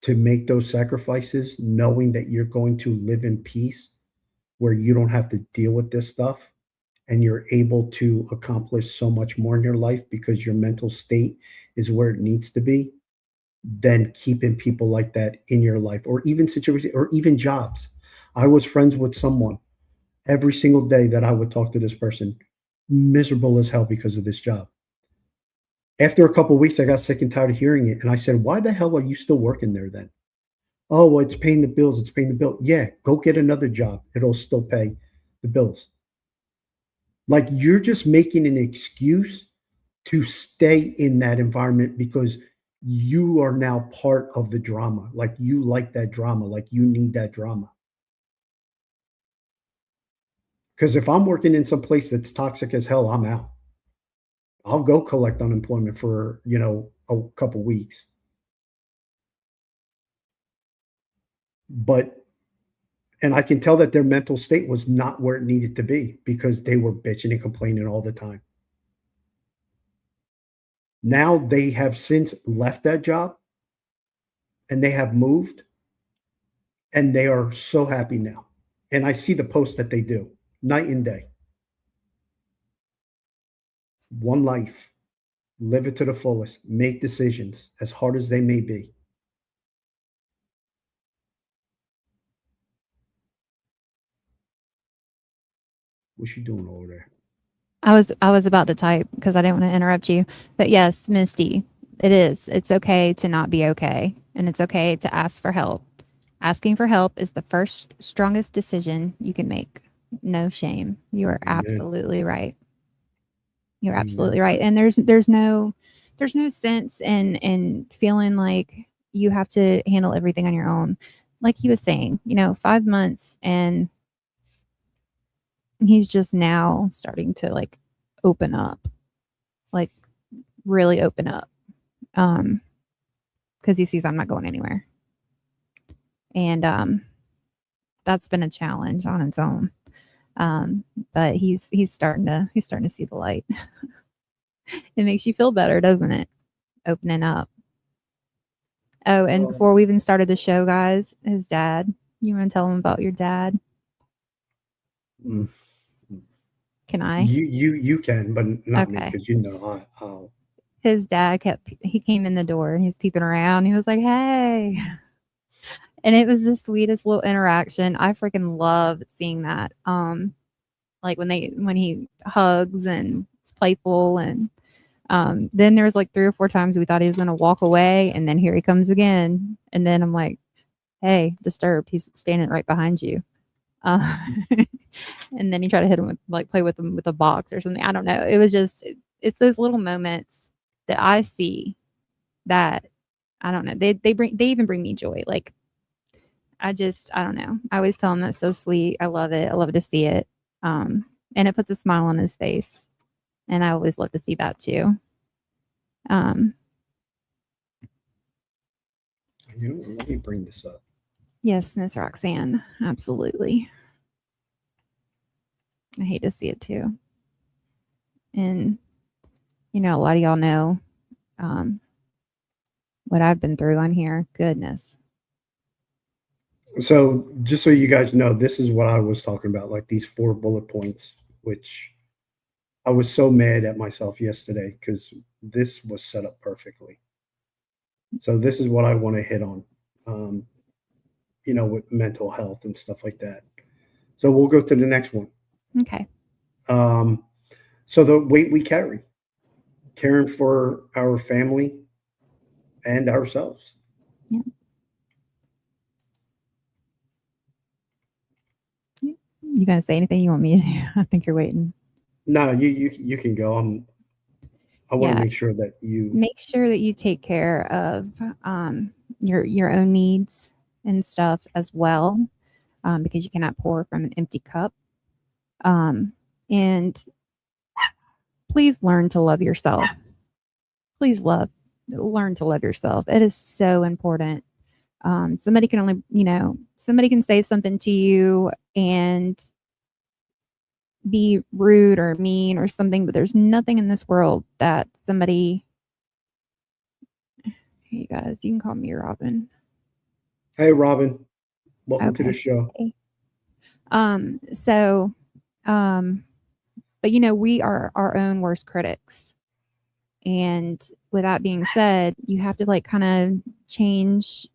to make those sacrifices, knowing that you're going to live in peace, where you don't have to deal with this stuff and you're able to accomplish so much more in your life because your mental state is where it needs to be, than keeping people like that in your life, or even situations, or even jobs. I was friends with someone every single day that I would talk to this person, miserable as hell because of this job. After a couple of weeks, I got sick and tired of hearing it. And I said, why the hell are you still working there then? Oh, well, it's paying the bills. It's paying the bill. Yeah, go get another job. It'll still pay the bills. Like, you're just making an excuse to stay in that environment because you are now part of the drama. Like, you like that drama. Like, you need that drama. Because if I'm working in some place that's toxic as hell, I'm out. I'll go collect unemployment for, a couple weeks. And I can tell that their mental state was not where it needed to be because they were bitching and complaining all the time. Now they have since left that job and they have moved and they are so happy now. And I see the posts that they do night and day. One life, live it to the fullest, make decisions as hard as they may be. What's you doing over there? I was about to type because I didn't want to interrupt you. But yes, Misty, it is. It's okay to not be okay, and it's okay to ask for help. Asking for help is the first strongest decision you can make. No shame. You are Amen. absolutely right. You're Amen. absolutely right. And there's no sense in feeling like you have to handle everything on your own. Like he was saying, 5 months and he's just now starting to like open up. Like really open up. Because he sees I'm not going anywhere. And that's been a challenge on its own. But he's starting to see the light. It makes you feel better, doesn't it? Opening up. Oh, and before we even started the show, guys, his dad. You want to tell him about your dad? Mm. Can I? You can, but not me Okay. because I'll. His dad he came in the door and he's peeping around. He was like, "Hey." And it was the sweetest little interaction. I freaking love seeing that. Like when he hugs and it's playful, and then there was like 3 or 4 times we thought he was gonna walk away, and then here he comes again. And then I'm like, "Hey, disturbed. He's standing right behind you." And then he tried to hit him with play with him with a box or something. I don't know. It was just it's those little moments that I see that I don't know. They even bring me joy. Like I don't know. I always tell him that's so sweet. I love it. I love to see it. And it puts a smile on his face. And I always love to see that too. Let me bring this up. Yes, Miss Roxanne. Absolutely. I hate to see it too. And a lot of y'all know what I've been through on here. Goodness. So just so you guys know, this is what I was talking about, like these 4 bullet points, which I was so mad at myself yesterday because this was set up perfectly. So this is what I want to hit on, with mental health and stuff like that. So we'll go to the next one. Okay. So the weight we carry, caring for our family and ourselves. Yeah. You gonna say anything you want me to? I think you're waiting. No, you can go. I want to make sure that you take care of your own needs and stuff as well, because you cannot pour from an empty cup. And please learn to love yourself. Please learn to love yourself. It is so important. Somebody can only, somebody can say something to you and be rude or mean or something, but there's nothing in this world that somebody. Hey, you guys, you can call me Robin. Hey, Robin, welcome to the show. But we are our own worst critics. And with that being said, you have to kind of change.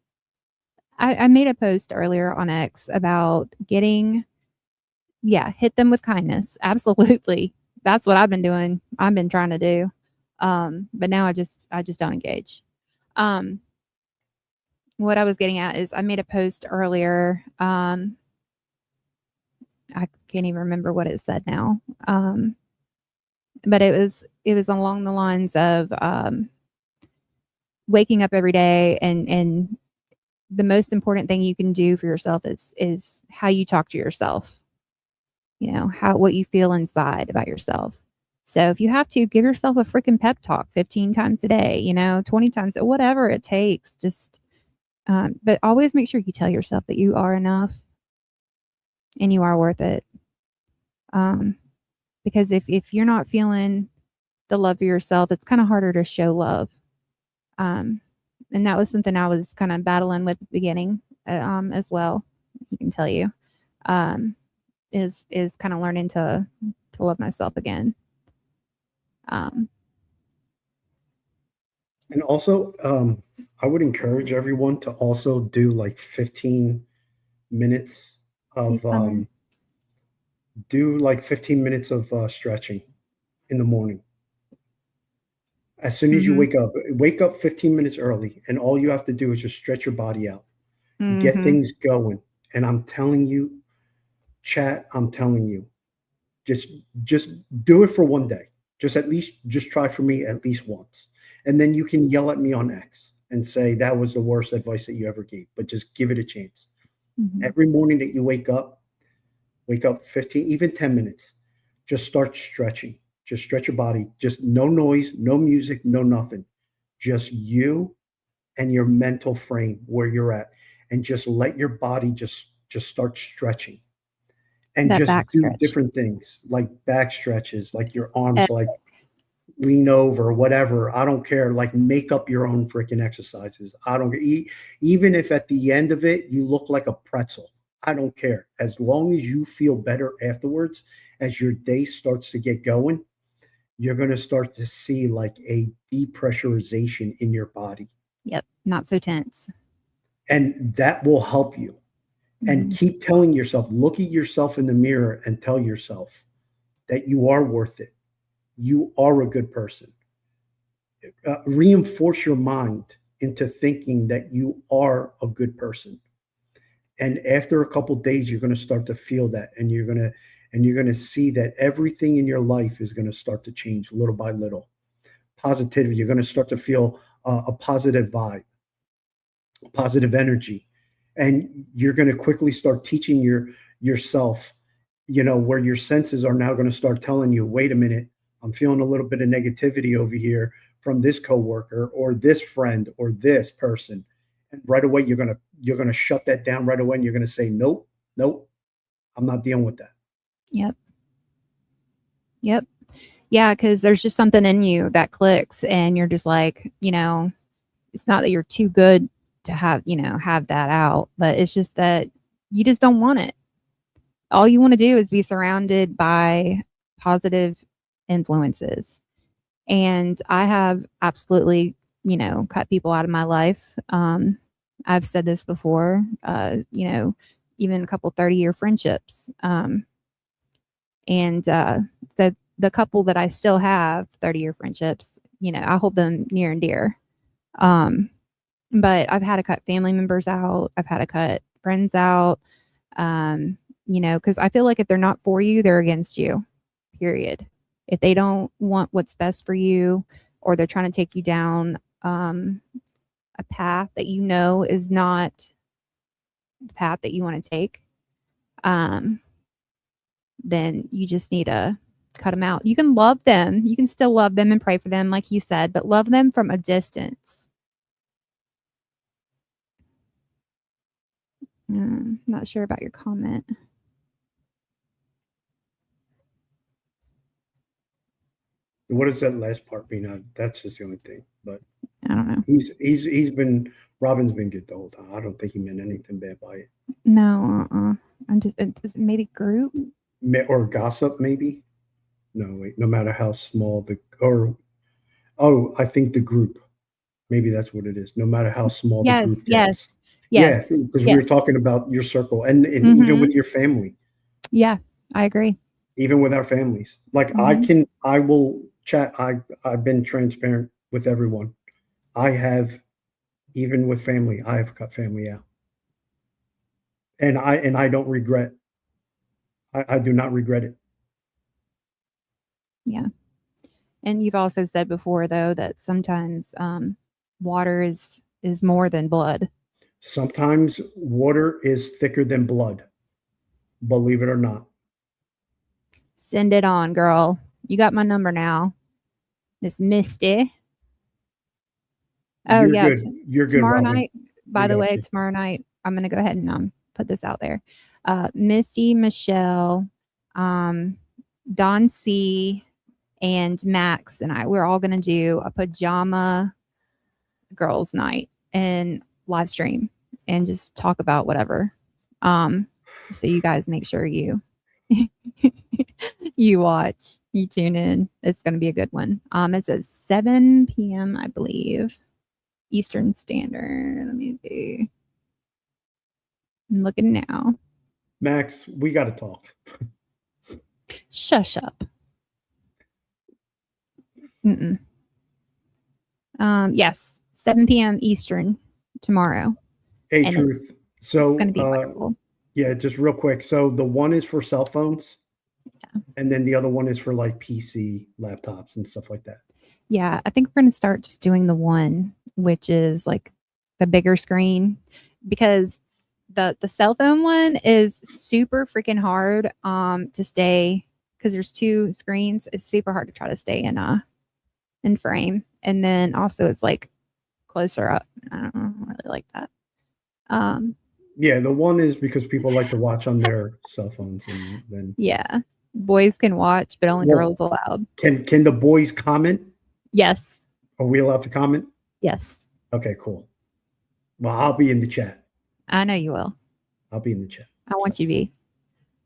I made a post earlier on X about hit them with kindness. Absolutely. That's what I've been doing. I've been trying to do. But now I just don't engage. What I was getting at is I made a post earlier. I can't even remember what it said now. But it was along the lines of waking up every day, and the most important thing you can do for yourself is how you talk to yourself. What you feel inside about yourself. So if you have to, give yourself a freaking pep talk 15 times a day, 20 times, whatever it takes. Just, but always make sure you tell yourself that you are enough and you are worth it. Because if you're not feeling the love for yourself, it's kind of harder to show love. And that was something I was kind of battling with at the beginning, as well. He can tell you, is kind of learning to love myself again. And also, I would encourage everyone to also do like 15 minutes of Summer. stretching in the morning. As soon as you Mhm. wake up 15 minutes early, and all you have to do is just stretch your body out, get Mhm. things going. And I'm telling you, chat, I'm telling you, just just do it for one day. Just try for me at least once. And then you can yell at me on X and say that was the worst advice that you ever gave, but just give it a chance. Mhm. Every morning that you wake up 15, even 10 minutes. Just start stretching. Just stretch your body. Just no noise, no music, no nothing. Just you and your mental frame where you're at. And just let your body just start stretching. And That just back do stretch. different things like back stretches, like Yes. your arms, like lean over, whatever. I don't care. Like make up your own freaking exercises. I don't even if at the end of it you look like a pretzel. I don't care. As long as you feel better afterwards, as your day starts to get going, you're going to start to see like a depressurization in your body. Yep. Not so tense. And that will help you. And Mhm. keep telling yourself, look at yourself in the mirror and tell yourself that you are worth it. You are a good person. Reinforce your mind into thinking that you are a good person. And after a couple days, you're going to start to feel that, and you're going to see that everything in your life is going to start to change little by little. Positivity. You're going to start to feel a positive vibe, positive energy, and you're going to quickly start teaching yourself. Where your senses are now going to start telling you, wait a minute, I'm feeling a little bit of negativity over here from this coworker or this friend or this person. And right away you're gonna shut that down right away, and you're gonna say, nope, nope, I'm not dealing with that. Yep. Yep. Yeah, because there's just something in you that clicks, and you're just like, it's not that you're too good to have that out, but it's just that you just don't want it. All you want to do is be surrounded by positive influences. And I have absolutely, cut people out of my life. I've said this before, even a couple 30-year friendships. And the couple that I still have 30-year friendships, I hold them near and dear. But I've had to cut family members out. I've had to cut friends out. Because I feel like if they're not for you, they're against you, period. If they don't want what's best for you, or they're trying to take you down a path that is not the path that you want to take, then you just need to cut them out. You can love them. You can still love them and pray for them, like you said, but love them from a distance. Not sure about your comment. What does that last part mean? That's just the only thing. But I don't know. he's been Robin's been good the whole time. I don't think he meant anything bad by it. No, I'm just maybe group. Or gossip, maybe. No, wait. No matter how small I think the group. Maybe that's what it is. No matter how small the Yes, group gets. yes, Yeah, yes, because we were yes. talking about your circle, and even Mhm. with your family, Yeah, I agree. even with our families. Like Mhm. I will chat. I've been transparent with everyone. I have, even with family, I have cut family out, and I don't regret. I do not regret it. Yeah. And you've also said before though that sometimes water is more than blood. Sometimes water is thicker than blood, believe it or not. Send it on, girl. You got my number now. Miss Misty. Oh You're yeah, good. You're good, tomorrow Robin. night, by We the got way, you. tomorrow night I'm going to go ahead and put this out there. Misty, Michelle, um Don C, and Max and we're all going to do a pajama girls night and live stream and just talk about whatever. So you guys make sure you you watch, you tune in. It's going to be a good one. It's at 7 p.m. I believe, Eastern Standard. Let me see. I'm looking now. Max, we got to talk. Shush up. Yes, 7 p.m. Eastern tomorrow. Hey, And Truth. So It's going to be wonderful. yeah, just real quick. So the one is for cell phones, and then the other one is for like PC laptops and stuff like that. Yeah, I think we're going to start just doing the one, which is like the bigger screen, because the cell phone one is super freaking hard to stay, because there's two screens. It's super hard to try to stay in frame, and then also it's like closer up. I don't really like that. Yeah, the one is because people like to watch on their cell phones, and then Yeah, boys can watch, but only girls allowed. Can the boys comment? Yes. Are we allowed to comment? Yes. Okay, cool. Well, I'll be in the chat. I know you will. I'll be in the chat. I want you to be.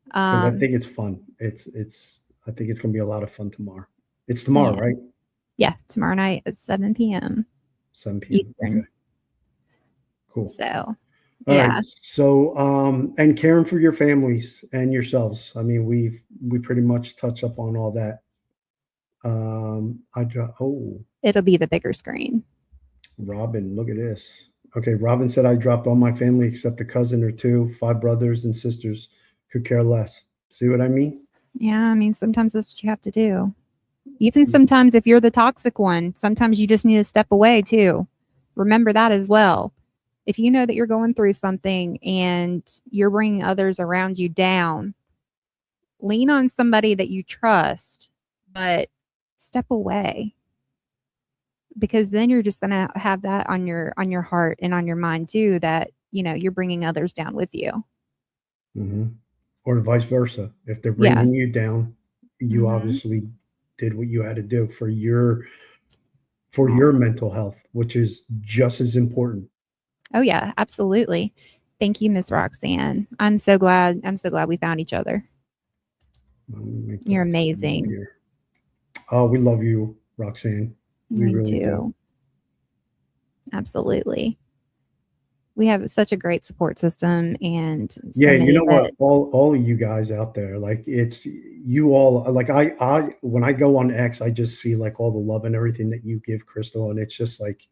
Because I think it's fun. I think it's gonna be a lot of fun tomorrow. It's tomorrow, right? Yeah, tomorrow night at 7 p.m. 7 p.m. Eastern. Okay. Cool. So All right. So and caring for your families and yourselves. I mean, we pretty much touch up on all that. It'll be the bigger screen. Robin, look at this. Okay, Robin said I dropped all my family except a cousin or two, 5 brothers and sisters. Could care less. See what I mean? Yeah, I mean, sometimes that's what you have to do. Even sometimes if you're the toxic one, sometimes you just need to step away too. Remember that as well. If you know that you're going through something and you're bringing others around you down, lean on somebody that you trust, but step away. Because then you're just going to have that on your heart and on your mind too, that, you're bringing others down with you. Mm-hmm. Or vice versa. If they're bringing you down, you obviously did what you had to do for your mental health, which is just as important. Oh yeah, absolutely. Thank you, Miss Roxanne. I'm so glad we found each other. You're amazing. Oh, we love you, Roxanne. We really do. Absolutely. We have such a great support system, and you know what? All of you guys out there, like it's you all. Like I when I go on X, I just see like all the love and everything that you give, Crystal, and it's just like,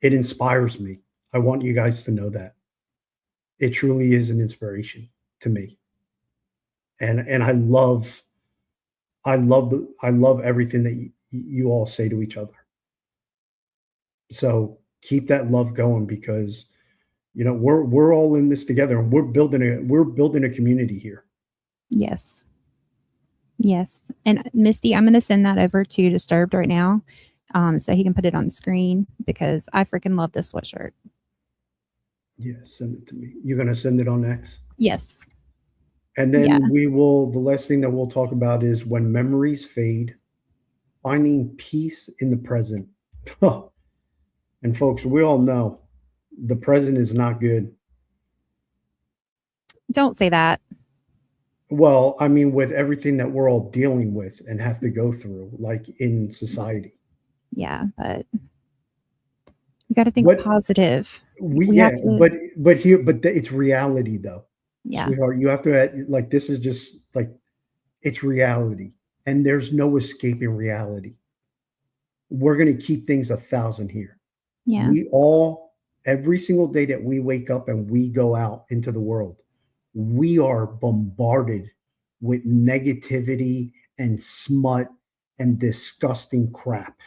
it inspires me. I want you guys to know that it truly is an inspiration to me, and I love everything that you all say to each other. So keep that love going, because we're all in this together, and we're building a community here. Yes. And Misty, I'm going to send that over to Disturbed right now, so he can put it on the screen, because I freaking love this sweatshirt. Yeah, send it to me. You're going to send it on X? Yes. And then the last thing that we'll talk about is when memories fade, finding peace in the present. And folks, we all know the present is not good. Don't say that. Well, I mean, with everything that we're all dealing with and have to go through, like in society. Yeah, but you got to think positive. But it's reality though. Yeah. Sweetheart, you have to, like, this is just like, it's reality, and there's no escaping reality. We're going to keep things 1,000 here. Yeah. We all, every single day that we wake up and we go out into the world, we are bombarded with negativity and smut and disgusting crap.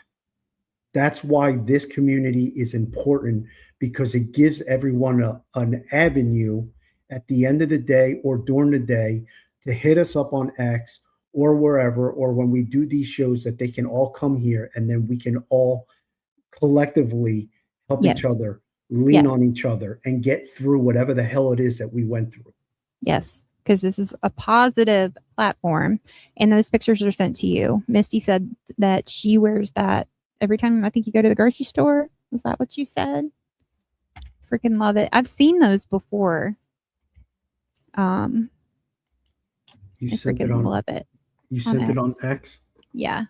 That's why this community is important, because it gives everyone an avenue at the end of the day or during the day to hit us up on X or wherever, or when we do these shows, that they can all come here, and then we can all collectively help each other, lean on each other, and get through whatever the hell it is that we went through. Yes. because this is a positive platform, and those pictures are sent to you. Misty said that she wears that every time I think you go to the grocery store. Was that what you said? Freaking love it. I've seen those before. You I sent it freaking on. love it. You on sent it on X. X. Yeah.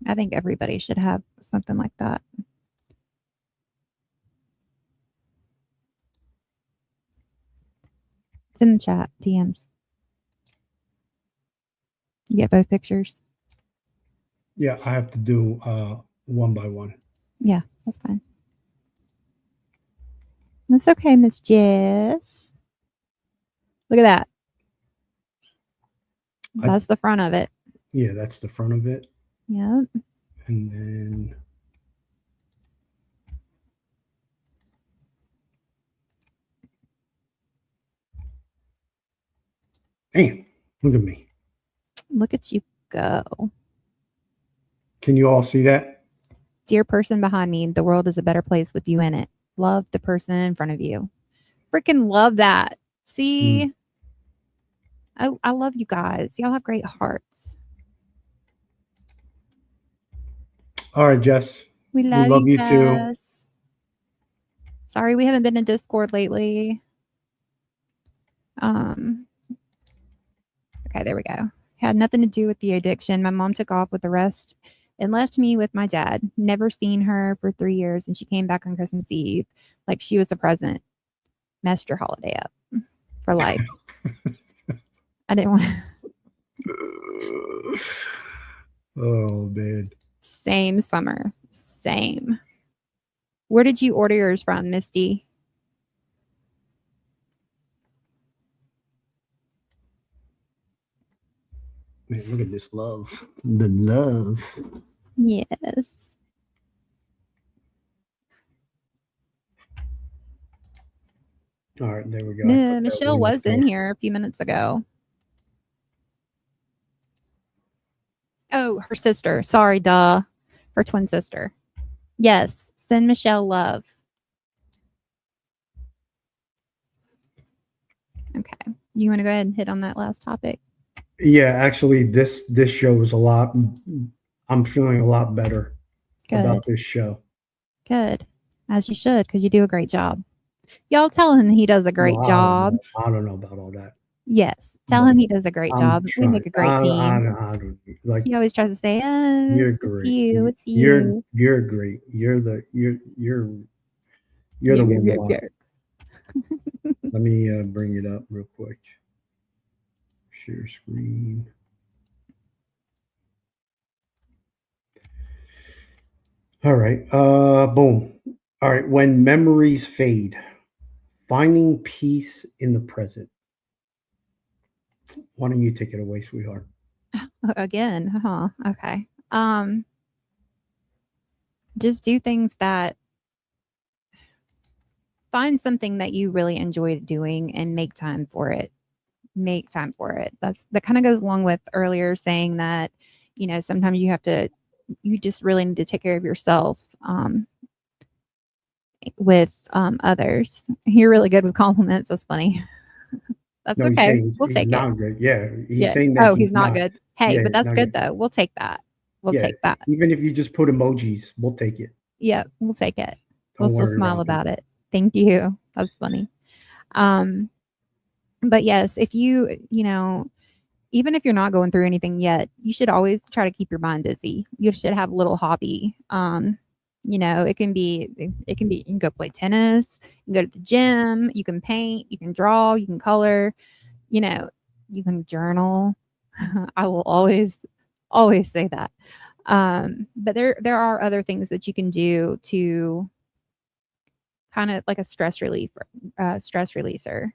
I think everybody should have something like that. It's in the chat, DMs. You get both pictures? Yeah, I have to do one by one. Yeah, that's fine. That's okay, Miss Jess. Look at that. That's the front of it. Yeah, that's the front of it. Yeah. And then damn, look at me. Look at you go. Can you all see that? Dear person behind me, the world is a better place with you in it. Love the person in front of you. Freaking love that. See? I love you guys. Y'all have great hearts. All right, Jess. We love you too. Jess. Sorry we haven't been in Discord lately. Okay, there we go. Had nothing to do with the addiction. My mom took off with the rest and left me with my dad. Never seen her for 3 years, and she came back on Christmas Eve like she was a present. Messed your holiday up for life. I didn't want Oh, man. Same summer. Same. Where did you order yours from, Misty? Man, look at this love. The love. Yes. All right, there we go. I put that Michelle one up was in there. here a few minutes ago. Oh, her sister. Sorry, duh. Her twin sister. Yes. Send Michelle love. Okay. You want to go ahead and hit on that last topic? Yeah, actually, this show is a lot. I'm feeling a lot better about this show. Good. As you should, because you do a great job. Y'all tell him he does a great Well, job. I don't know about all that. Yes. Tell him he does a great job. We make a great team. I don't like. He always tries to say, oh, You're it's great. you. It's you. You're great. You're the one. Let me bring it up real quick. Share screen. All right. Boom. All right. When memories fade, finding peace in the present. Why don't you take it away, sweetheart? Again, huh? Okay. Just do things that find something that you really enjoy doing and make time for it. Make time for it. That kind of goes along with earlier saying that, sometimes you just really need to take care of yourself with others. You're really good with compliments. That's funny. That's okay. We'll take not it. good. Yeah, he's saying that. Oh, he's not good. Hey, Yeah, but that's not good though. We'll take that. We'll take that. Even if you just put emojis, we'll take it. Yeah, we'll take it. Don't We'll still worry smile about it. Thank you. That's funny. But yes, if you even if you're not going through anything yet, you should always try to keep your mind busy. You should have a little hobby. It can be you can go play tennis, you can go to the gym, you can paint, you can draw, you can color, you can journal. I will always say that. But there are other things that you can do to kind of like a stress releaser.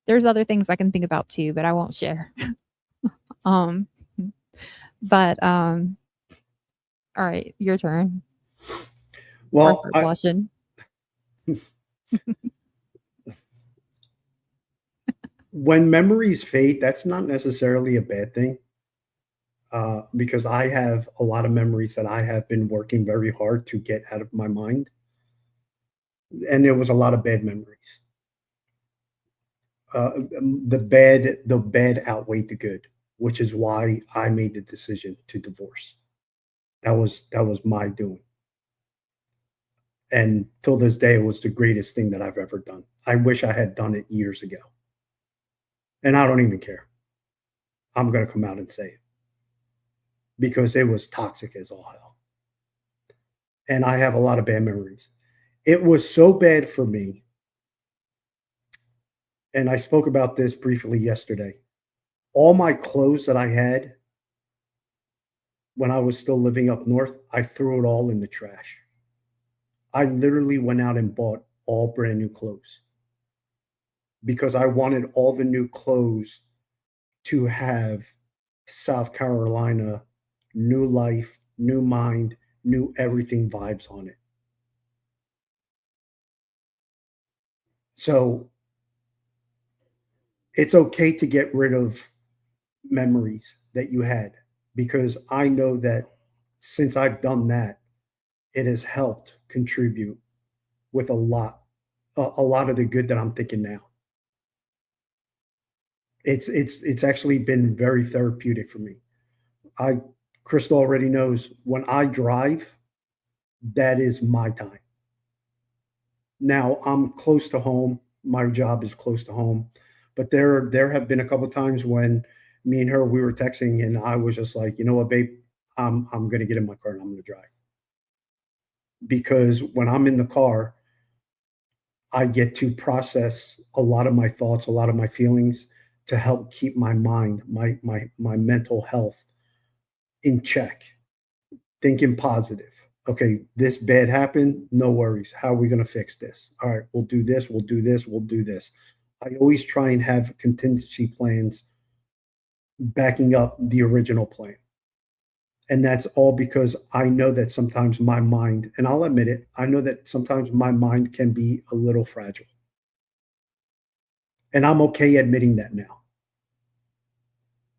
There's other things I can think about too, but I won't share. All right, your turn. Well, blushing. When memories fade, that's not necessarily a bad thing. because I have a lot of memories that I have been working very hard to get out of my mind, and there was a lot of bad memories. The bad outweighed the good, which is why I made the decision to divorce. That was my doing, and till this day, it was the greatest thing that I've ever done. I wish I had done it years ago, and I don't even care. I'm gonna come out and say it because it was toxic as all hell, and I have a lot of bad memories. It was so bad for me, and I spoke about this briefly yesterday. All my clothes that I had when I was still living up north, I threw it all in the trash. I literally went out and bought all brand new clothes because I wanted all the new clothes to have South Carolina, new life, new mind, new everything vibes on it. So it's okay to get rid of memories that you had because I know that since I've done that, it has helped contribute with a lot of the good that I'm thinking now. It's actually been very therapeutic for me. I Crystal already knows when I drive, that is my time. Now I'm close to home. My job is close to home, but there have been a couple of times when me and her we were texting, and I was just like, you know what, babe, I'm gonna get in my car and I'm gonna drive because when I'm in the car, I get to process a lot of my thoughts, a lot of my feelings to help keep my mind, my mental health in check, thinking positive. Okay, this bad happened, no worries. How are we going to fix this? All right, we'll do this, we'll do this, we'll do this. I always try and have contingency plans backing up the original plan. And that's all because I know that sometimes my mind, and I'll admit it, I know that sometimes my mind can be a little fragile. And I'm okay admitting that now.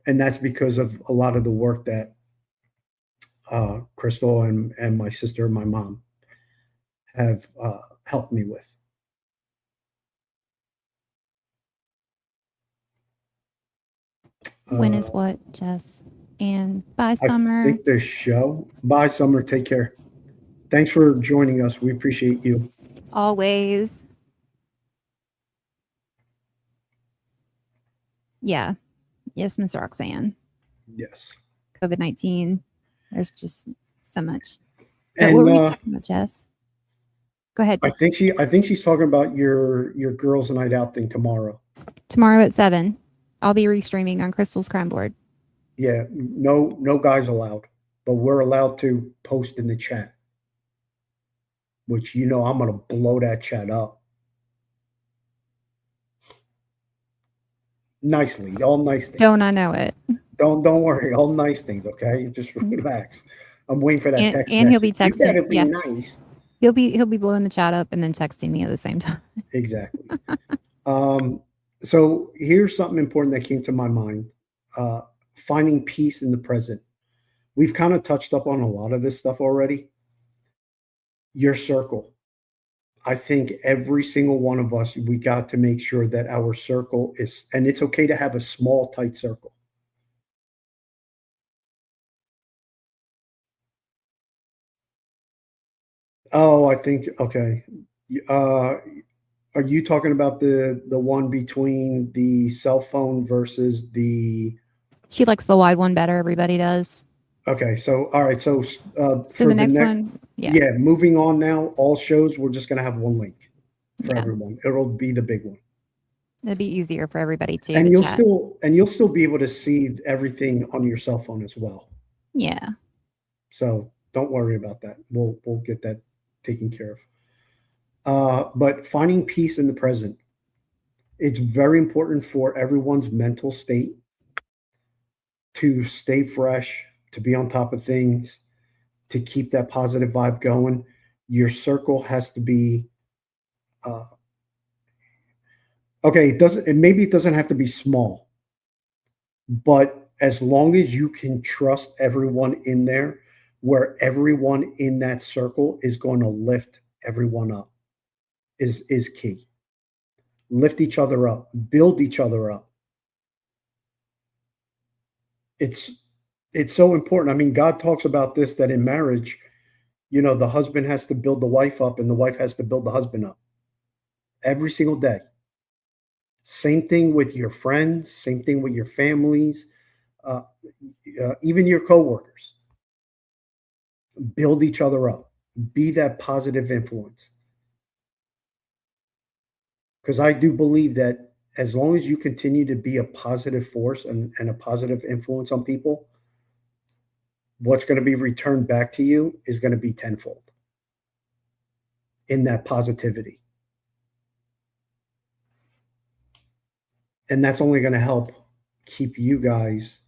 And that's because of a lot of the work that Crystal and my sister and my mom have helped me with. When is Uh, what, Jess? And bye, I Summer. think the show. Bye, Summer. Take care. Thanks for joining us. We appreciate you. Always. Yeah. Yes, Miss Roxanne. Yes. COVID-19. There's just so much. But what And were we talking about, Jess? Go ahead. I think she's talking about your girls' night out thing tomorrow. Tomorrow at 7. I'll be restreaming on Crystal's Crime Board. Yeah, no guys allowed, but we're allowed to post in the chat, which I'm gonna blow that chat up nicely. All nice things. Don't I know it? Don't worry. All nice things. Okay, just relax. I'm waiting for that And, text and he'll be message. You better texting. be Yeah, nice. he'll be blowing the chat up and then texting me at the same time. Exactly. So here's something important that came to my mind: finding peace in the present. We've kind of touched up on a lot of this stuff already. Your circle. I think every single one of us, we got to make sure that our circle is, and it's okay to have a small, tight circle. Oh, I think, okay. Are you talking about the one between the cell phone versus the? She likes the wide one better. Everybody does. Okay, so all right, so So for the the next next, one, yeah, yeah, moving on now. All shows, we're just gonna have one link for yeah, everyone. It'll be the big one. it'd be easier for everybody too And to you'll chat. still be able to see everything on your cell phone as well. Yeah, So don't worry about that. We'll get that taken care of. But finding peace in the present, it's very important for everyone's mental state to stay fresh, to be on top of things, to keep that positive vibe going. Your circle has to be uh, okay. It doesn't, and maybe it doesn't have to be small, but As long as you can trust everyone in there, where everyone in that circle is going to lift everyone up is key. Lift each other up, build each other up. It's it's so important. I mean, God talks about this, that in marriage, the husband has to build the wife up and the wife has to build the husband up every single day. Same thing with your friends, same thing with your families, uh, even your coworkers. Build each other up. Be that positive influence. Because I do believe that as long as you continue to be a positive force and a positive influence on people, what's going to be returned back to you is going to be tenfold in that positivity. And that's only going to help keep you guys.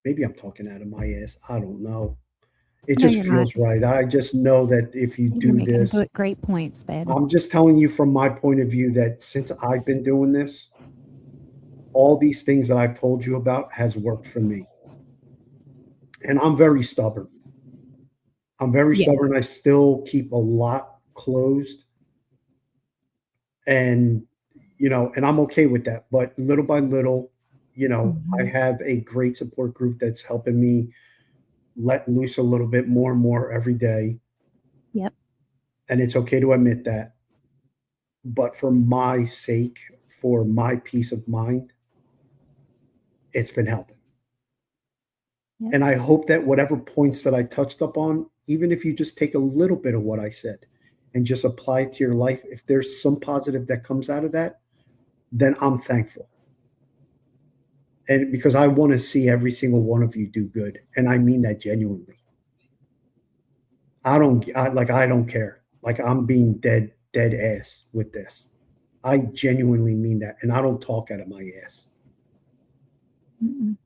Maybe I'm talking out of my ass. I don't know. It No, just you're not. feels right. I just know that if you You're do making this, great points, babe. I'm just telling you from my point of view that since I've been doing this, all these things that I've told you about has worked for me. And I'm very stubborn. I'm very stubborn. Yes. I still keep a lot closed and and I'm okay with that. But little by little, I Mhm. have a great support group that's helping me let loose a little bit more and more every day. Yep. And it's okay to admit that. But for my sake, for my peace of mind, it's been helping. Yep. And I hope that whatever points that I touched up on, even if you just take a little bit of what I said and just apply it to your life, if there's some positive that comes out of that, then I'm thankful. And because I want to see every single one of you do good. And I mean that genuinely. I don't care. Like I'm being dead ass with this. I genuinely mean that. And I don't talk out of my ass. Mm-mm.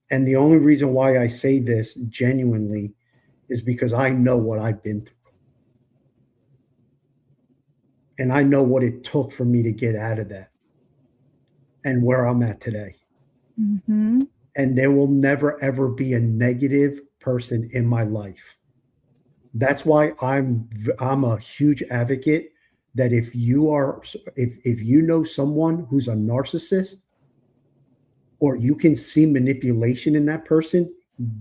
And the only reason why I say this genuinely is because I know what I've been through. And I know what it took for me to get out of that and where I'm at today. Mhm. And there will never, ever be a negative person in my life. That's why I'm a huge advocate that if you know someone who's a narcissist or you can see manipulation in that person,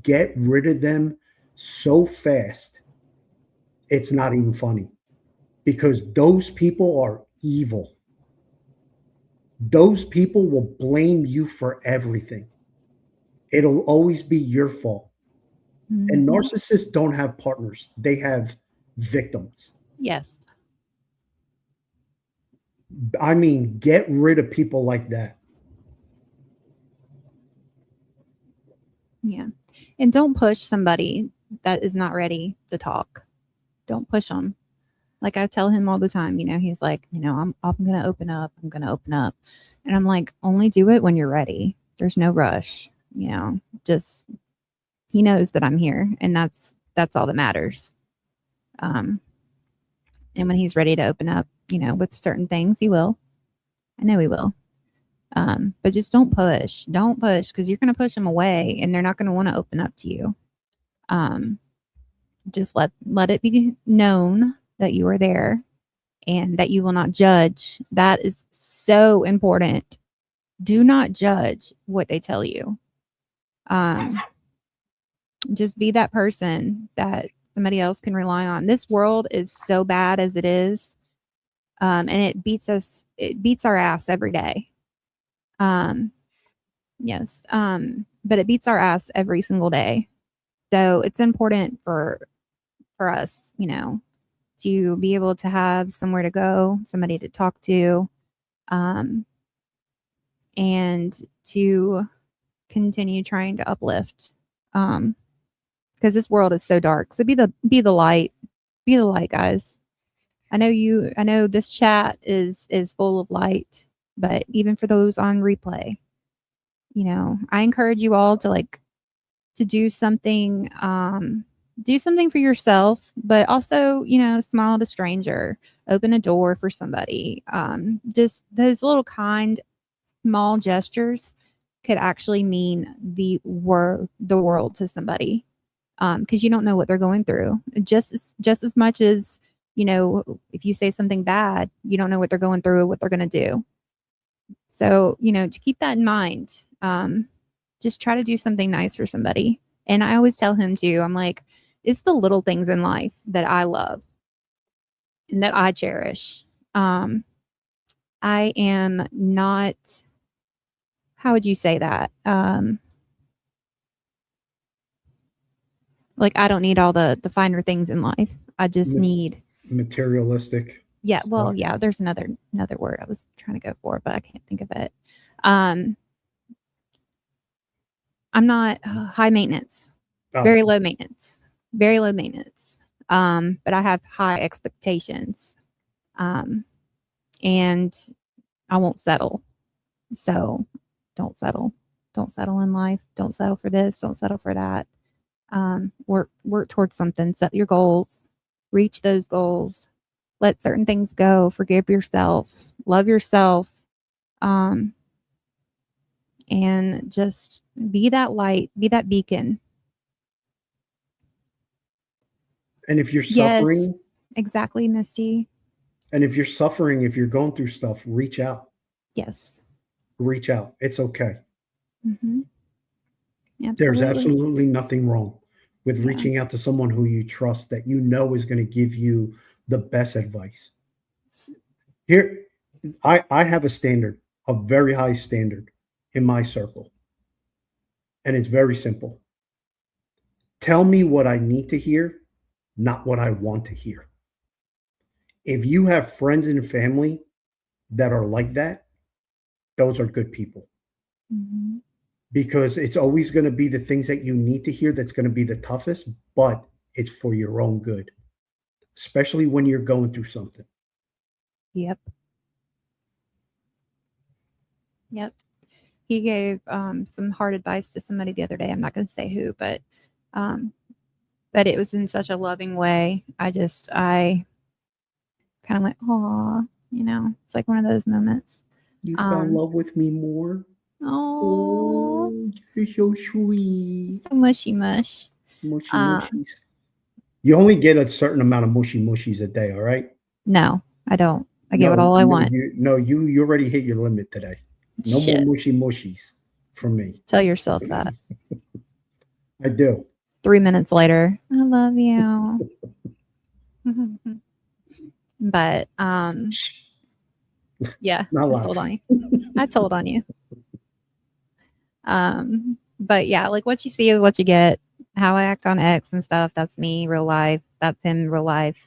get rid of them so fast. It's not even funny because those people are evil. Those people will blame you for everything. It'll always be your fault. And Mhm. narcissists don't have partners, they have victims. Yes. I mean, get rid of people like that. Yeah. And don't push somebody that is not ready to talk. Don't push them. Like I tell him all the time, he's like, I'm going to open up. I'm going to open up. And I'm like, only do it when you're ready. There's no rush, just he knows that I'm here and that's all that matters. Um and when he's ready to open up, with certain things, he will. I know he will. But just don't push. Don't push because you're going to push them away and they're not going to want to open up to you. Um, just let it be known that you are there and that you will not judge. That is so important. Do not judge what they tell you. Um, just be that person that somebody else can rely on. This world is so bad as it is. And it beats our ass every day. Yes. But it beats our ass every single day. So it's important for us, to be able to have somewhere to go, somebody to talk to, um, and to continue trying to uplift. Because this world is so dark. So be the light. Be the light, guys. I know this chat is full of light, but even for those on replay, I encourage you all to do something for yourself, but also, smile at a stranger, open a door for somebody. Just those little kind, small gestures could actually mean the world to somebody, because you don't know what they're going through. Just as much as, if you say something bad, you don't know what they're going through, what they're going to do. So, to keep that in mind, just try to do something nice for somebody. And I always tell him too, I'm like, it's the little things in life that I love and that I cherish. I am not, how would you say that? Like, I don't need all the finer things in life. I just need materialistic. Yeah, well, stuff. yeah, there's another word I was trying to go for, but I can't think of it. I'm not high maintenance. Oh, Very low maintenance. Very low maintenance. But I have high expectations. And I won't settle. So don't settle. Don't settle in life. Don't settle for this. Don't settle for that. Work towards something. Set your goals. Reach those goals. Let certain things go. Forgive yourself. Love yourself. And just be that light. Be that beacon. And if you're suffering, Yes, exactly, Misty. and if you're suffering, if you're going through stuff, reach out. Yes. Reach out. It's okay. Mm-hmm. There's absolutely nothing wrong with Yeah. reaching out to someone who you trust that you know is going to give you the best advice. Here, I have a standard, a very high standard in my circle. And it's very simple. Tell me what I need to hear, not what I want to hear. If you have friends and family that are like that, those are good people. Mm-hmm. Because it's always going to be the things that you need to hear that's going to be the toughest, but it's for your own good, especially when you're going through something. Yep. Yep. He gave some hard advice to somebody the other day. I'm not going to say who, but it was in such a loving way. I kind of went, "Aw," it's like one of those moments. You fell in love with me more. Oh, You're so sweet. so mushy mush. Mushy mushies. You only get a certain amount of mushy mushies a day, all right? No, I don't. I give it all I want. You already hit your limit today. No Shit. more mushy mushies from me. Tell yourself that. I do. 3 minutes later, I love you. But yeah, Not I loud. told on you. I told on you. But yeah, like what you see is what you get. How I act on X and stuff, that's me real life. That's him real life.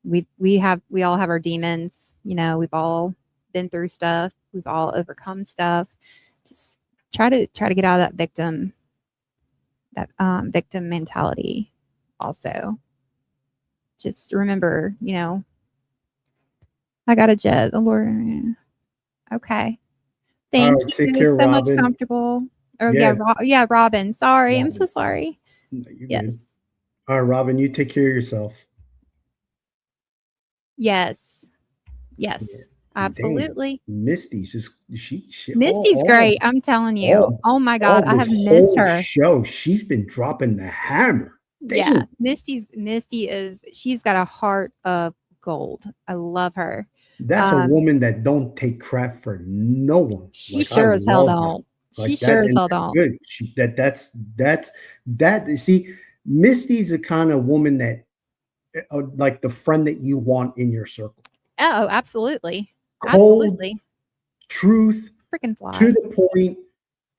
We all have our demons, we've all been through stuff. We've all overcome stuff. Just try to get out of that victim mentality also. Just remember, I got a jet. The Lord. Okay. Thank right, you. take care, so Robin. much comfortable. Oh Yeah. yeah, Robin. Sorry. I'm so Robin. sorry. No, you're Yes. good. All right, Robin, you take care of yourself. Yes. Yes. Yeah. Absolutely. Damn, Misty's just she Misty's great. I'm telling you. Oh my God. I have missed her. Show. She's been dropping the hammer. Yeah. Damn. She's got a heart of gold. I love her. That's a woman that don't take crap for no one. She sure as hell don't. She sure as hell don't. Good. That. See, Misty's the kind of woman that, like the friend that you want in your circle. Oh, absolutely. Cold, absolutely. Truth, freaking fly. To the point,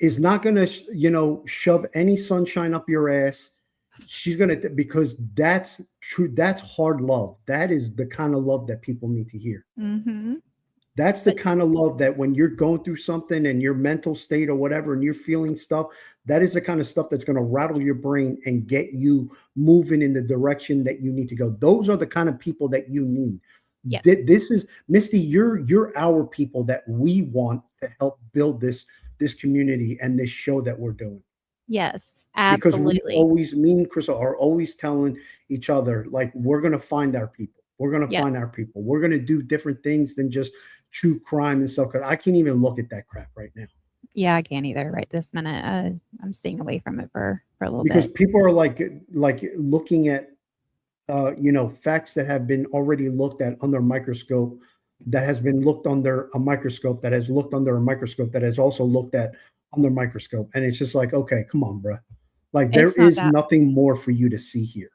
is not going to, shove any sunshine up your ass. She's going to, because that's true. That's hard love. That is the kind of love that people need to hear. Mm-hmm. That's the kind of love that when you're going through something and your mental state or whatever, and you're feeling stuff, that is the kind of stuff that's going to rattle your brain and get you moving in the direction that you need to go. Those are the kind of people that you need. Yes. This is Misty. You're our people that we want to help build this community and this show that we're doing. Yes, absolutely. Because me and Crystal are always telling each other, like, we're going to find our people. We're going to find our people. We're going to do different things than just true crime and stuff, because I can't even look at that crap right now. Yeah, I can't either right this minute. I'm staying away from it for a little Because bit. people are like looking at facts that have been already looked at under a microscope, that has been looked under a microscope, that has looked under a microscope, that has also looked at under a microscope. And it's just like, okay, come on, bro. Like there It's not is that. nothing more for you to see here.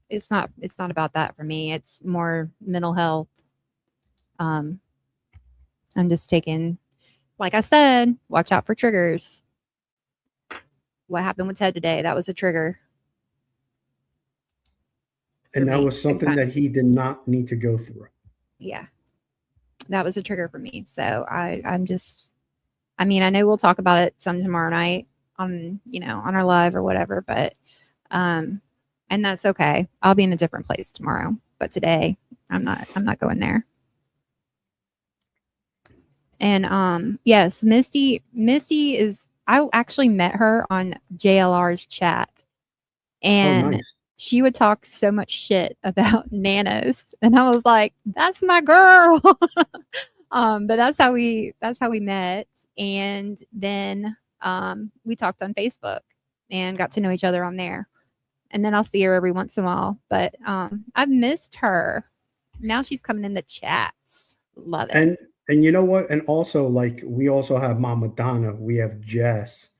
It's not about that for me. It's more mental health. I'm just taking, like I said, watch out for triggers. What happened with Ted today? That was a trigger. And For that me, was big something time. that he did not need to go through. Yeah, that was a trigger for me. So I'm just, I mean, I know we'll talk about it some tomorrow night on, on our live or whatever, but, and that's okay. I'll be in a different place tomorrow, but today I'm not going there. And yes, Misty is, I actually met her on JLR's chat, Oh, and nice. she would talk so much shit about nanos, and I was like, that's my girl. But that's how we met, and then we talked on Facebook and got to know each other on there, and then I'll see her every once in a while, but I've missed her. Now she's coming in the chats. Love it. And you know what? And also, like, we also have Mama Donna, we have Jess,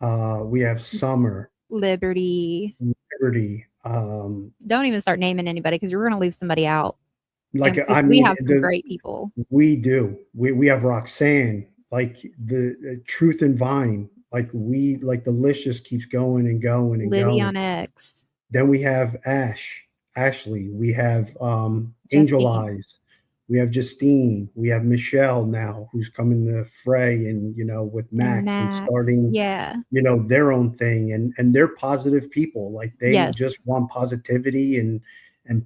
we have Summer, Liberty. Liberty. Don't even start naming anybody because you're going to leave somebody out. Like, Because I we mean, have some great people. we do. We have Roxanne, like the Truth and Vine. Like the list just keeps going and going and Livy going. on X. Then we have Ashley. We have Angel Justine. Eyes. We have Justine. We have Michelle now, who's coming to fray, and with Max and starting Yeah. their own thing, and they're positive people. Like they Yes. just want positivity and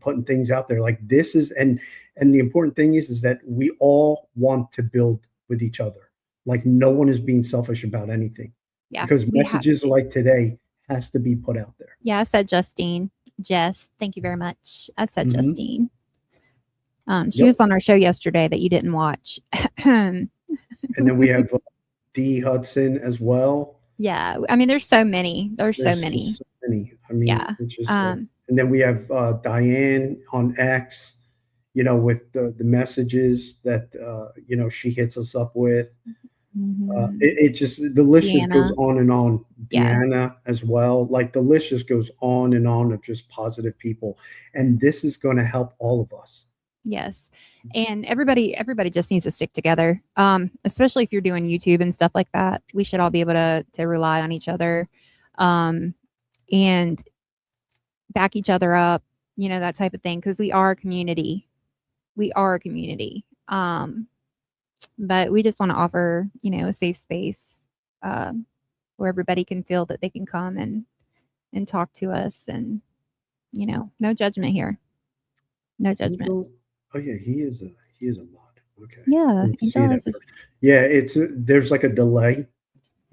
putting things out there. Like this is and the important thing is that we all want to build with each other. Like no one is being selfish about anything. Yeah. Because messages like today has to be put out there. Yeah, I said Justine. Jess, thank you very much. I said Justine. She was on our show yesterday that you didn't watch. And then we have D Hudson as well. Yeah, I mean, there's so many. There's so Just many. so many. I mean, Yeah. it's just, and then we have Diane on X, with the messages that she hits us up with. It just, the list just goes on and on. Deanna as well. Like the list just goes on and on of just positive people, and this is going to help all of us. Yes. And everybody just needs to stick together. Especially if you're doing YouTube and stuff like that. We should all be able to rely on each other, and back each other up, that type of thing. Cause we are a community. But we just want to offer, a safe space, where everybody can feel that they can come and talk to us, and, no judgment here. No judgment. Oh yeah, he is a mod. Okay. Yeah. Yeah, there's like a delay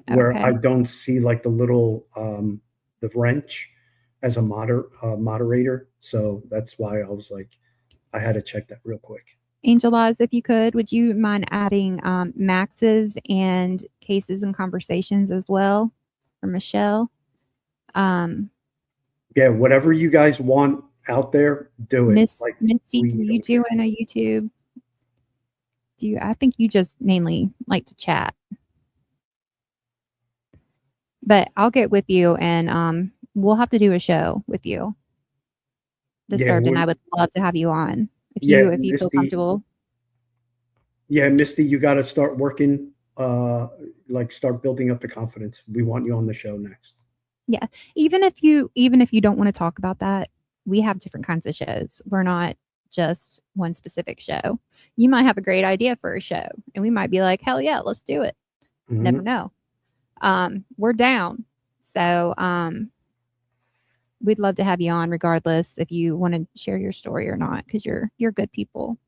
where Okay. I don't see like the little the wrench as a moderator. So that's why I was like, I had to check that real quick. Angel Eyes, if you could, would you mind adding Max's and cases and conversations as well for Michelle? Yeah, whatever you guys want out there, do it. Misty, do you do in a YouTube? I think you just mainly like to chat. But I'll get with you, and we'll have to do a show with you. Disturbed, and I would love to have you on if you Misty, feel comfortable. Yeah, Misty, you got to start working, start building up the confidence. We want you on the show next. Yeah, even if you don't want to talk about that, we have different kinds of shows. We're not just one specific show. You might have a great idea for a show, and we might be like, hell yeah, let's do it. Never know. We're down. So we'd love to have you on regardless if you want to share your story or not, because you're good people.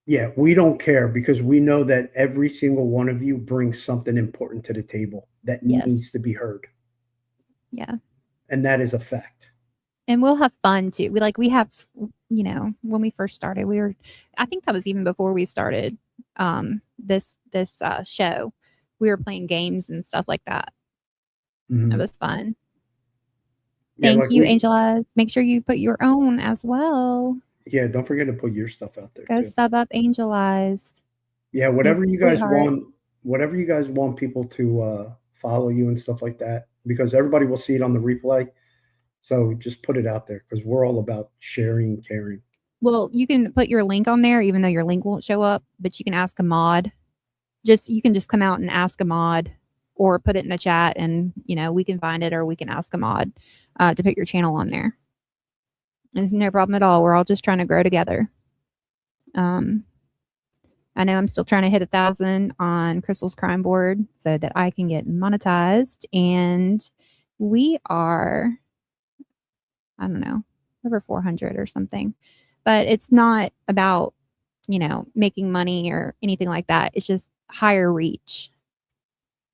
Yeah, we don't care because we know that every single one of you brings something important to the table that needs to be heard. Yeah. And that is a fact. And we'll have fun too. We have, when we first started, I think that was even before we started. this show. We were playing games and stuff like that. Mhm. It was fun. Yeah, Thank like you, we, Angel Eyes. Make sure you put your own as well. yeah, don't forget to put your stuff out there Go too. sub up Angel Eyes. Yeah, He's a sweetheart. whatever you guys want people to follow you and stuff like that, because everybody will see it on the replay. So just put it out there because we're all about sharing and caring. Well, you can put your link on there, even though your link won't show up, but you can ask a mod. You can just come out and ask a mod or put it in the chat and, we can find it or we can ask a mod to put your channel on there. It's no problem at all. We're all just trying to grow together. I know I'm still trying to hit 1,000 on Crystal's Crime Board so that I can get monetized. And we are, I don't know, over 400 or something. But it's not about, making money or anything like that. It's just higher reach.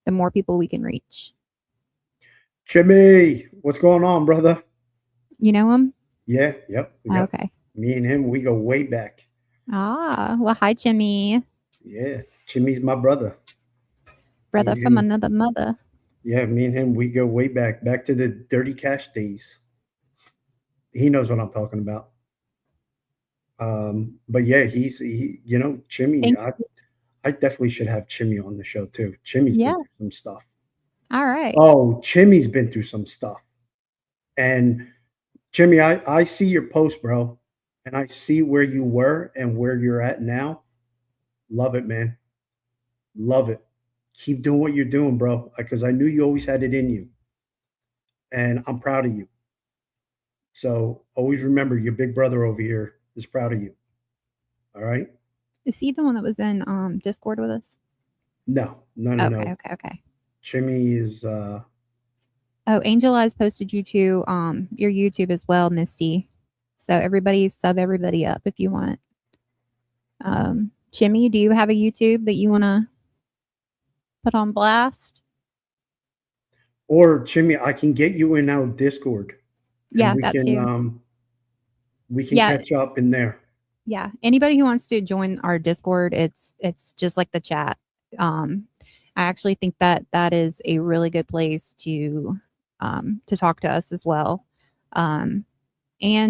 The more people we can reach. Jimmy, what's going on, brother? You know him? Yeah, yep. Okay. Me and him, we go way back. Well, hi, Jimmy. Yeah, Jimmy's my brother. Brother Me from and him- another mother. Yeah, me and him, we go way back to the Dirty Cash days. He knows what I'm talking about. But yeah, Jimmy. I definitely should have Jimmy on the show too. Jimmy's been through some stuff. All right. Oh, Jimmy's been through some stuff. And Jimmy, I see your post, bro, and I see where you were and where you're at now. Love it, man. Love it. Keep doing what you're doing, bro, because I knew you always had it in you. And I'm proud of you. So always remember your big brother over here is proud of you. All right? Is he the one that was in Discord with us? No. Okay. Jimmy is Angel Eyes posted you to your YouTube as well, Misty. So everybody sub everybody up if you want. Jimmy, do you have a YouTube that you want to put on blast? Or Jimmy, I can get you in our Discord. Yeah, that too. We can catch up in there. Yeah, anybody who wants to join our Discord, it's just like the chat. I actually think that is a really good place to talk to us as well. And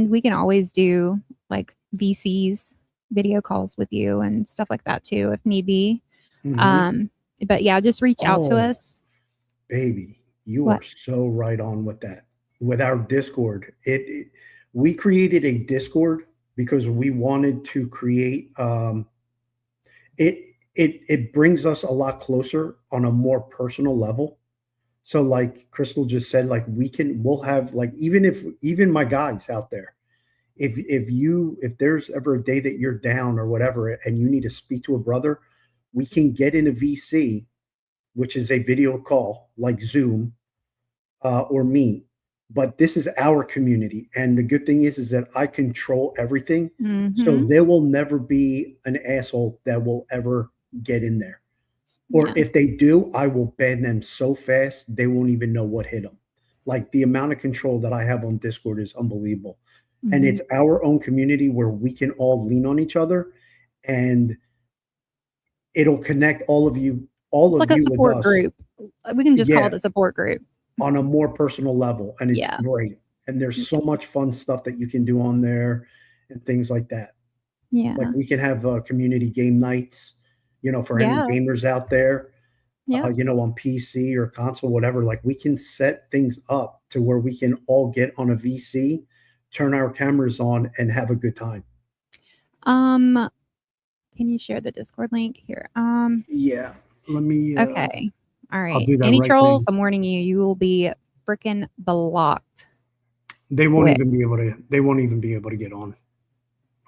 we can always do like VCs, video calls with you and stuff like that too, if need be. But yeah, just reach out to us. Baby, you are so right on with that. With our Discord, we created a Discord because we wanted to create it brings us a lot closer on a more personal level. So like Crystal just said, like we'll have like even my guys out there, if there's ever a day that you're down or whatever and you need to speak to a brother, we can get in a VC, which is a video call like Zoom or Meet. But this is our community, and the good thing is that I control everything, so there will never be an asshole that will ever get in there. Or if they do, I will ban them so fast they won't even know what hit them. Like the amount of control that I have on Discord is unbelievable. And it's our own community where we can all lean on each other, and it'll connect all of you it's like a support group. We can just call it a support group on a more personal level, and it's great. And there's so much fun stuff that you can do on there and things like that. Yeah, like we can have community game nights, for any gamers out there, on PC or console, whatever. Like we can set things up to where we can all get on a VC, turn our cameras on, and have a good time. Can you share the Discord link here? Yeah, let me. Okay, all right. I'll do that. Any trolls? I'm warning you. You will be freaking blocked. They won't even be able to. They won't even be able to get on.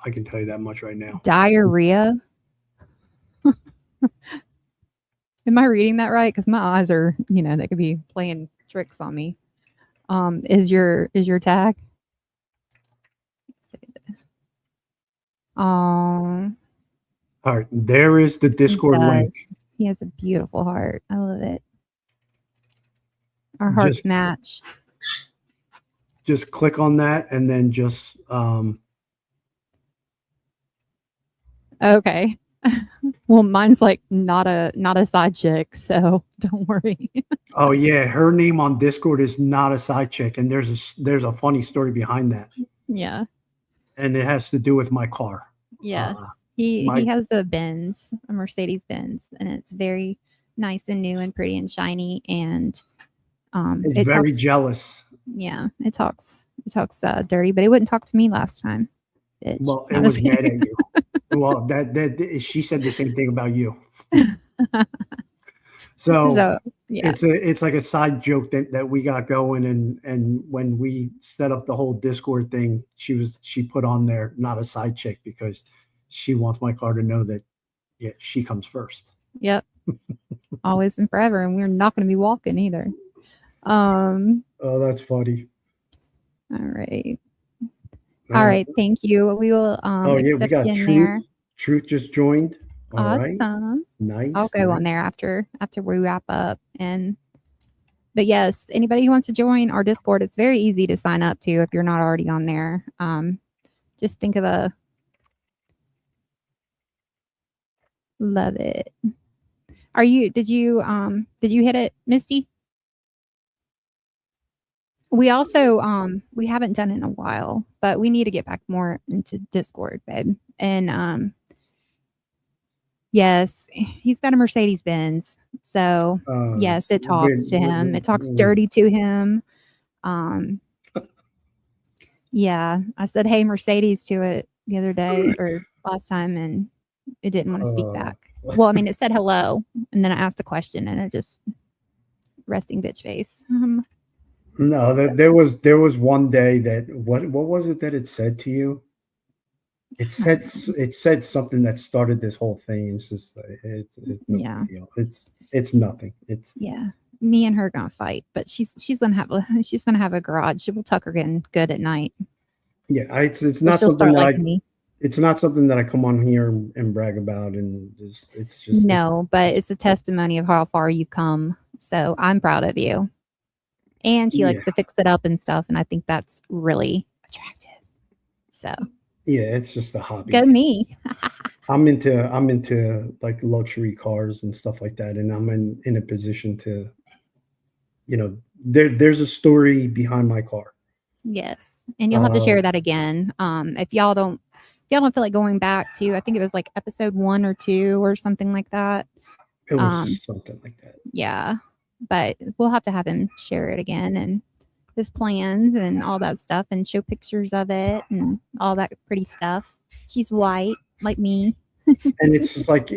I can tell you that much right now. Diarrhea. Am I reading that right? Because my eyes are, they could be playing tricks on me. Is your tag? All right, there is the Discord link. He has a beautiful heart. I love it. Our hearts match. Just click on that and then just okay. Well, mine's like not a side chick, so don't worry. Oh yeah, her name on Discord is not a side chick, and there's a funny story behind that, Yeah. and it has to do with my car. Yes. Uh, He my has a Benz, a Mercedes Benz, and it's very nice and new and pretty and shiny, and is it very talks jealous. yeah, it talks dirty, but it wouldn't talk to me last time. Bitch. Well, No, it I'm was just mad kidding. at you. Well, that she said the same thing about you. So So yeah. it's like a side joke that we got going, and when we set up the whole Discord thing, she put on there not a side chick because she wants my car to know that yeah, she comes first. Yep. Always and forever, and we're not gonna be walking either. Um Oh, that's funny. all right. Uh, All right, thank you. We will oh yeah, we accept got you in there. Truth just joined. All right, Awesome. I'll nice. go on there after we wrap up. But yes, anybody who wants to join our Discord, it's very easy to sign up to if you're not already on there. Just think of a love it. Did you hit it, Misty? We also we haven't done it in a while, but we need to get back more into Discord, babe. And yes, he's got a Mercedes Benz. So yes, it talks to him. It talks dirty to him. Yeah, I said, "Hey, Mercedes," to it the other day or last time, and it didn't want to speak back. Well, I mean, it said hello, and then I asked a question, and it just resting bitch face. No, there was one day that what was it that it said to you? It said something that started this whole thing. It's just it's no Yeah. big deal. It's nothing. It's Yeah, me and her are gonna fight, but she's gonna have a garage. She will tuck her in good at night. yeah. It's So not she'll something start that liking me. it's not something that I come on here and brag about, and it's No, but it's a testimony of how far you've come. So I'm proud of you. And he likes yeah, to fix it up and stuff, and I think that's really attractive. So yeah. It's just a hobby. go me. I'm into like luxury cars and stuff like that, and I'm in a position to, there's a story behind my car. Yes, and you'll have to Uh, share that again. If y'all don't feel like going back to, I think it was like episode 1 or 2 or something like that. it was something like that. Yeah, but we'll have to have him share it again and his plans and all that stuff and show pictures of it and all that pretty stuff. She's white like me. And it's just like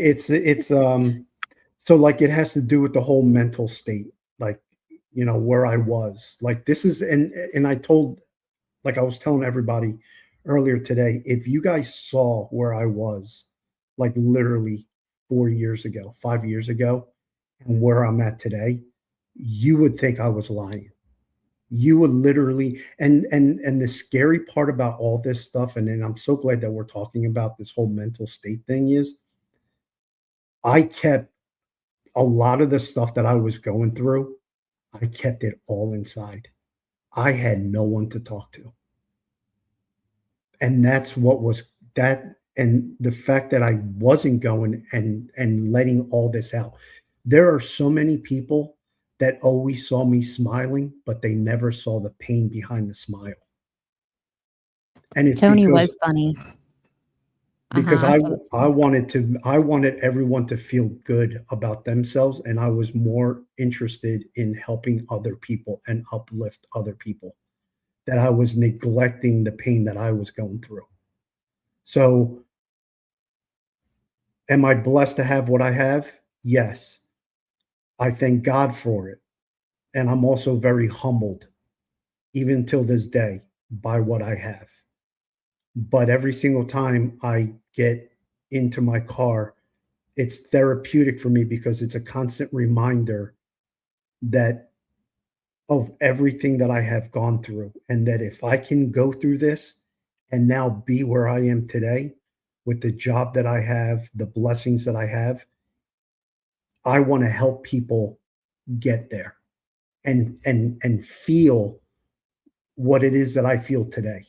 so like it has to do with the whole mental state, like where I was. Like this is and I told, like I was telling everybody earlier today, if you guys saw where I was, like literally 4 years ago, 5 years ago, and where I'm at today, you would think I was lying. You would literally, and the scary part about all this stuff, and I'm so glad that we're talking about this whole mental state thing, is I kept a lot of the stuff that I was going through, I kept it all inside. I had no one to talk to. And that's what was that, and the fact that I wasn't going and letting all this out. There are so many people that always saw me smiling, but they never saw the pain behind the smile. And it's Tony was funny. because I I wanted everyone to feel good about themselves, and I was more interested in helping other people and uplift other people, that I was neglecting the pain that I was going through. So am I blessed to have what I have? Yes. I thank God for it. And I'm also very humbled, even till this day, by what I have. But every single time I get into my car, it's therapeutic for me because it's a constant reminder that of everything that I have gone through, and that if I can go through this and now be where I am today with the job that I have, the blessings that I have, I want to help people get there and feel what it is that I feel today.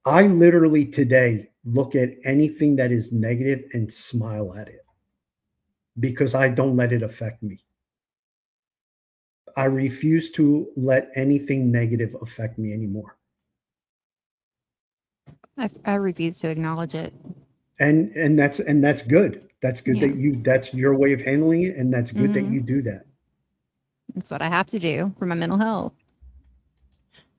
I literally today look at anything that is negative and smile at it because I don't let it affect me. I refuse to let anything negative affect me anymore. I refuse to acknowledge it. And that's good. That's good Yeah. that that's your way of handling it, and that's good that Mhm. you do that. That's what I have to do for my mental health.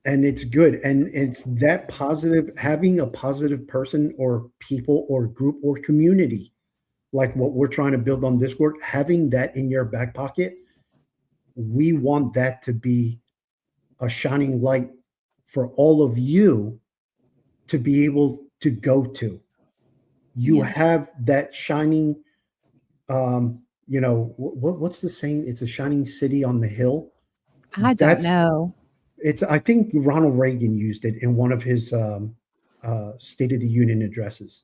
And it's good, and it's that positive, having a positive person or people or group or community like what we're trying to build on Discord, having that in your back pocket, we want that to be a shining light for all of you to be able to go to. You Yeah. have that shining, what's the saying? It's a shining city on the hill. I don't That's know. it's. I think Ronald Reagan used it in one of his State of the Union addresses.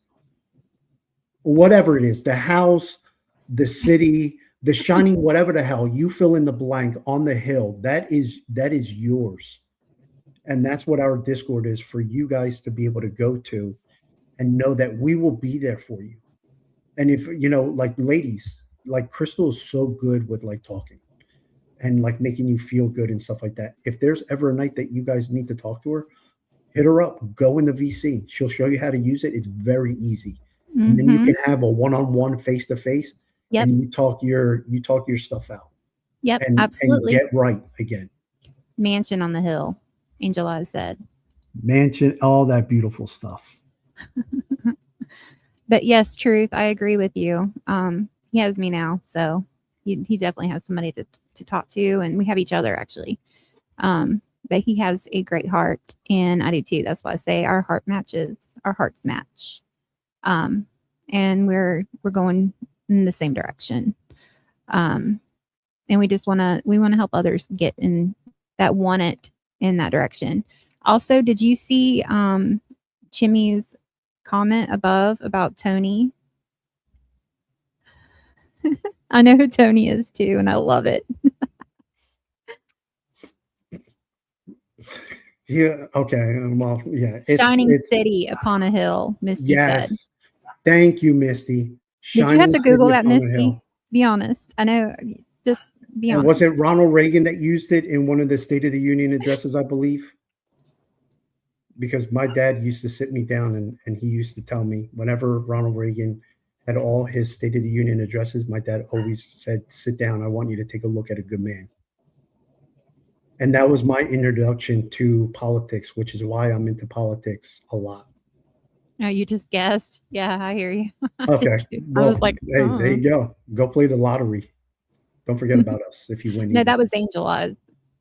Whatever it is, the house, the city, the shining, whatever the hell you fill in the blank on the hill. That is yours, and that's what our Discord is for you guys to be able to go to and know that we will be there for you. And if like ladies, like Crystal is so good with like talking and like making you feel good and stuff like that. If there's ever a night that you guys need to talk to her, hit her up, go in the VC. She'll show you how to use it. It's very easy. And then you Mhm. can have a one-on-one face-to-face Yep. and you talk your stuff out Yep. and Absolutely. get right again. Mansion on the hill, Angel Eyes said. Mansion, all that beautiful stuff. But yes, truth, I agree with you. He has me now, so he definitely has somebody to talk to, and we have each other actually. But he has a great heart, and I do too. That's why I say our hearts match. And we're going in the same direction. And we just want to help others get in that want it in that direction. Also, did you see Chimmy's comment above about Tony? I know who Tony is too, and I love it. Yeah. Okay. Well, yeah. Shining It's city upon a hill, Misty said. yes. Thank you, Misty. Did you have Shining to Google city that, upon a Misty? hill. Be honest. I know. Just be And was it honest. Ronald Reagan that used it in one of the State of the Union addresses, I believe? Because my dad used to sit me down and he used to tell me whenever Ronald Reagan had all his State of the Union addresses, my dad always said, "Sit down. I want you to take a look at a good man." And that was my introduction to politics, which is why I'm into politics a lot. No, you just guessed. Yeah, I hear you. I did Okay. too. I Well, was like, hey, there you go. Go play the lottery. Don't forget about us if you win no, either. that was Angel Eyes.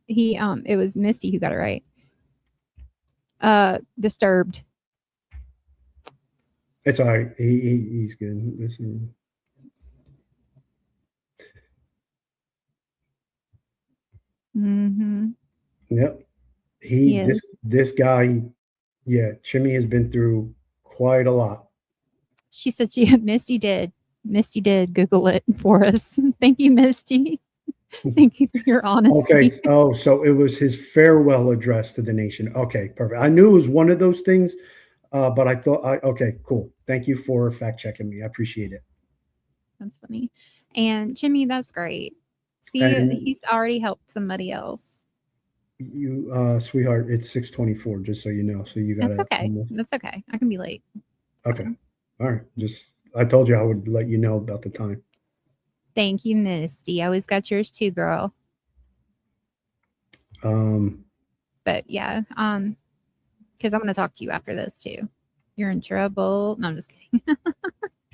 It was Misty who got it right. Disturbed. It's all right. He's good. Listen. Mm-hmm. Yep. He is. This guy, yeah, Chimmy has been through quite a lot. She said Misty did Google it for us. Thank you, Misty. Thank you for your honesty. Okay. Oh, so it was his farewell address to the nation. Okay, perfect. I knew it was one of those things, but I thought, okay, cool. Thank you for fact checking me. I appreciate it. That's funny. And Jimmy, that's great. See, And he's already helped somebody else. you, sweetheart, it's 6:24, just so you know. So you That's gotta okay. almost. That's okay. I can be late. Okay. Fine. All right. I told you I would let you know about the time. Thank you, Misty. I always got yours too, girl. But yeah, because I'm gonna talk to you after this too. You're in trouble. No, I'm just kidding.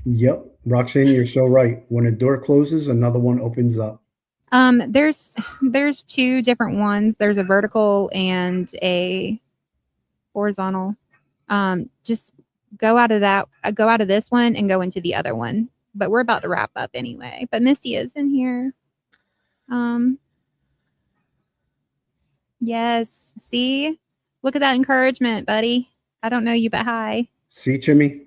Yep. Roxanne, you're so right. When a door closes, another one opens up. There's two different ones. There's a vertical and a horizontal. Just go out of this one and go into the other one. But we're about to wrap up anyway. But Misty is in here. Yes. See? Look at that encouragement, buddy. I don't know you, but hi. See, Jimmy?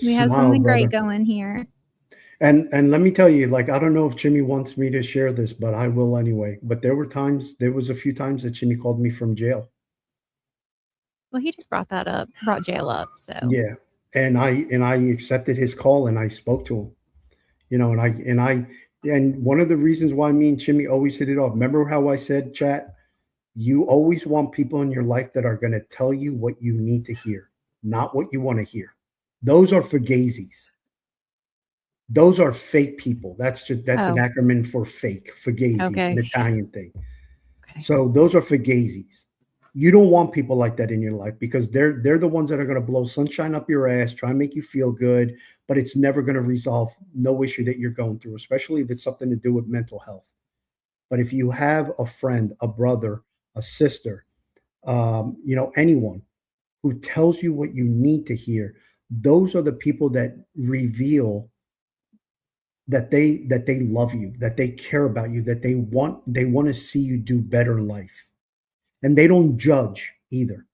We have Smile, something brother. great going here. And let me tell you, like, I don't know if Jimmy wants me to share this, but I will anyway. But there was a few times that Jimmy called me from jail. Well, he just brought jail up. So Yeah, and I accepted his call and I spoke to him. And one of the reasons why me and Jimmy always hit it off. Remember how I said, chat, you always want people in your life that are going to tell you what you need to hear, not what you want to hear. Those are fugazis. Those are fake people. That's an Oh, acronym for fake. Fugazi. It's an okay. Italian thing. Okay. So those are fugazis. You don't want people like that in your life because they're the ones that are going to blow sunshine up your ass, try and make you feel good, but it's never going to resolve no issue that you're going through, especially if it's something to do with mental health. But if you have a friend, a brother, a sister, anyone who tells you what you need to hear, those are the people that reveal that they love you, that they care about you, that they want to see you do better in life. And they don't judge either.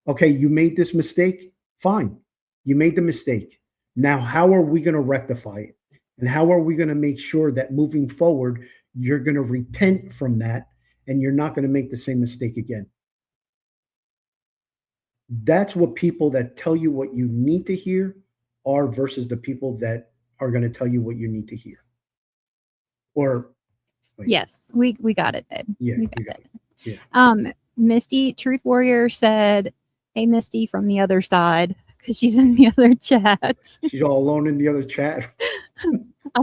Okay, you made this mistake. Fine. You made the mistake. Now, how are we going to rectify it? And how are we going to make sure that moving forward, you're going to repent from that and you're not going to make the same mistake again? That's what people that tell you what you need to hear are versus the people that are going to tell you what you need to hear. Or, wait, Yes, we got it, babe. yeah, We you got got it. Yeah. Misty Truth Warrior said, "Hey, Misty from the other side," because she's in the other chat. She's all alone in the other chat. I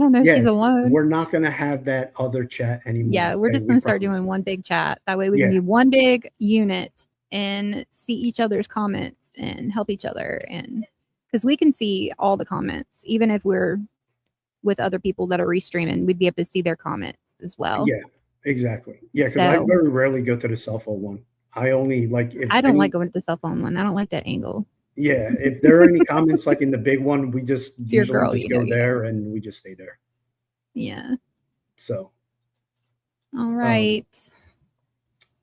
don't know if Yeah, she's alone. we're not going to have that other chat anymore. Yeah, we're okay? just We gonna start promise. doing one big chat. That way we can Yeah. be one big unit and see each other's comments and help each other. And because we can see all the comments, even if we're with other people that are restreaming, we'd be able to see their comments as well. Yeah, exactly. Yeah, because I So very rarely go to the cell phone one. I only like if I don't any, like going to the cell phone one. I don't like that angle. yeah, if there are any comments like in the big one, we just If you're a usually girl, just you go know you there and we just stay there. Yeah. So, All right.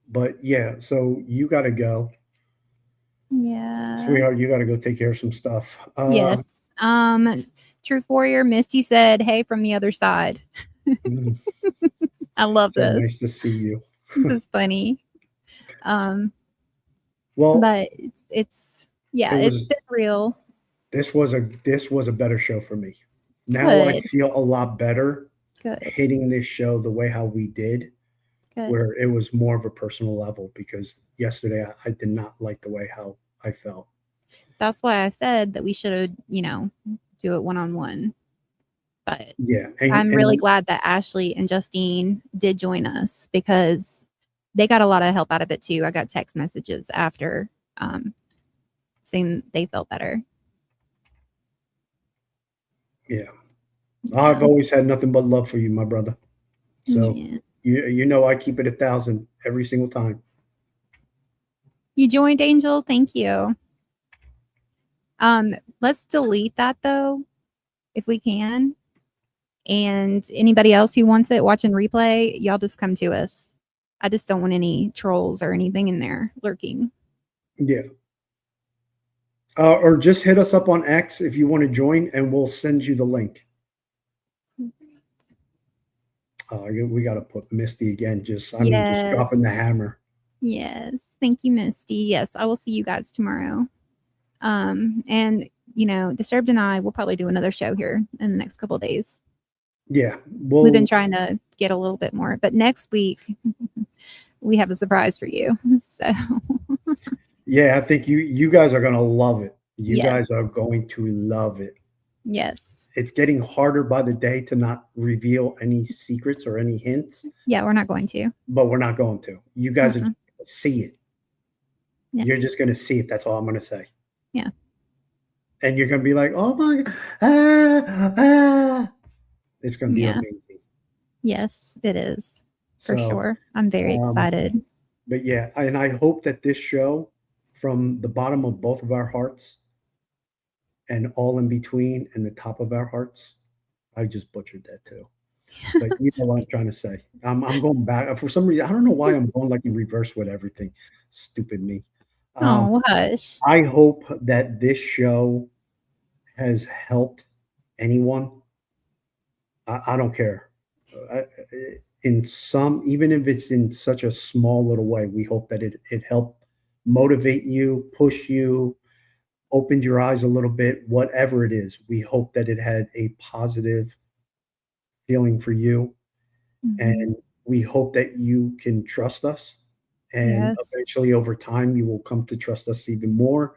but yeah, so you got to go, Yeah. sweetheart. You got to go take care of some stuff. Yes. Truth Warrior Misty said, "Hey, from the other side." I love So this. nice to see you. This is funny. Well, But it's was- been real. this was a better show for me. Now I Good. feel a lot better Good. hitting this show the way how we did, Good. where it was more of a personal level because yesterday I did not like the way how I felt. That's why I said that we should, do it one-on-one. But Yeah, I'm really glad that Ashley and Justine did join us because they got a lot of help out of it too. I got text messages after saying they felt better. Yeah. I've always had nothing but love for you, my brother. So Yeah. you know I keep it 1,000 every single time. You joined, Angel. Thank you. Let's delete that though, if we can. And anybody else who wants it watching replay, y'all just come to us. I just don't want any trolls or anything in there lurking. Yeah. Or just hit us up on X if you want to join, and we'll send you the link. We got to put Misty again. Just dropping the hammer. Yes. Thank you, Misty. Yes, I will see you guys tomorrow. And Disturbed and I will probably do another show here in the next couple of days. Yeah. We've been trying to get a little bit more, but next week we have a surprise for you. So yeah, I think you guys are gonna love it. You Yes. guys are going to love it. yes. It's getting harder by the day to not reveal any secrets or any hints, Yeah, we're not going to. but we're not going to. You guys are Mm-mm. gonna see it. Yeah. You're just gonna see it. That's all I'm gonna say. Yeah. And you're gonna be like, oh my God. It's gonna be Yeah. amazing. Yes, it is. For So, sure. I'm very excited. But yeah, and I hope that this show, from the bottom of both of our hearts and all in between and the top of our hearts, I just butchered that too. But you know what I'm trying to say. I'm going back. For some reason, I don't know why I'm going like in reverse with everything. Stupid me. Oh, hush. I hope that this show has helped anyone. I don't care. In some, even if it's in such a small little way, we hope that it helped motivate you, push you, opened your eyes a little bit, whatever it is. We hope that it had a positive feeling for you. Mhm. And we hope that you can trust us. And Yes. eventually, over time, you will come to trust us even more.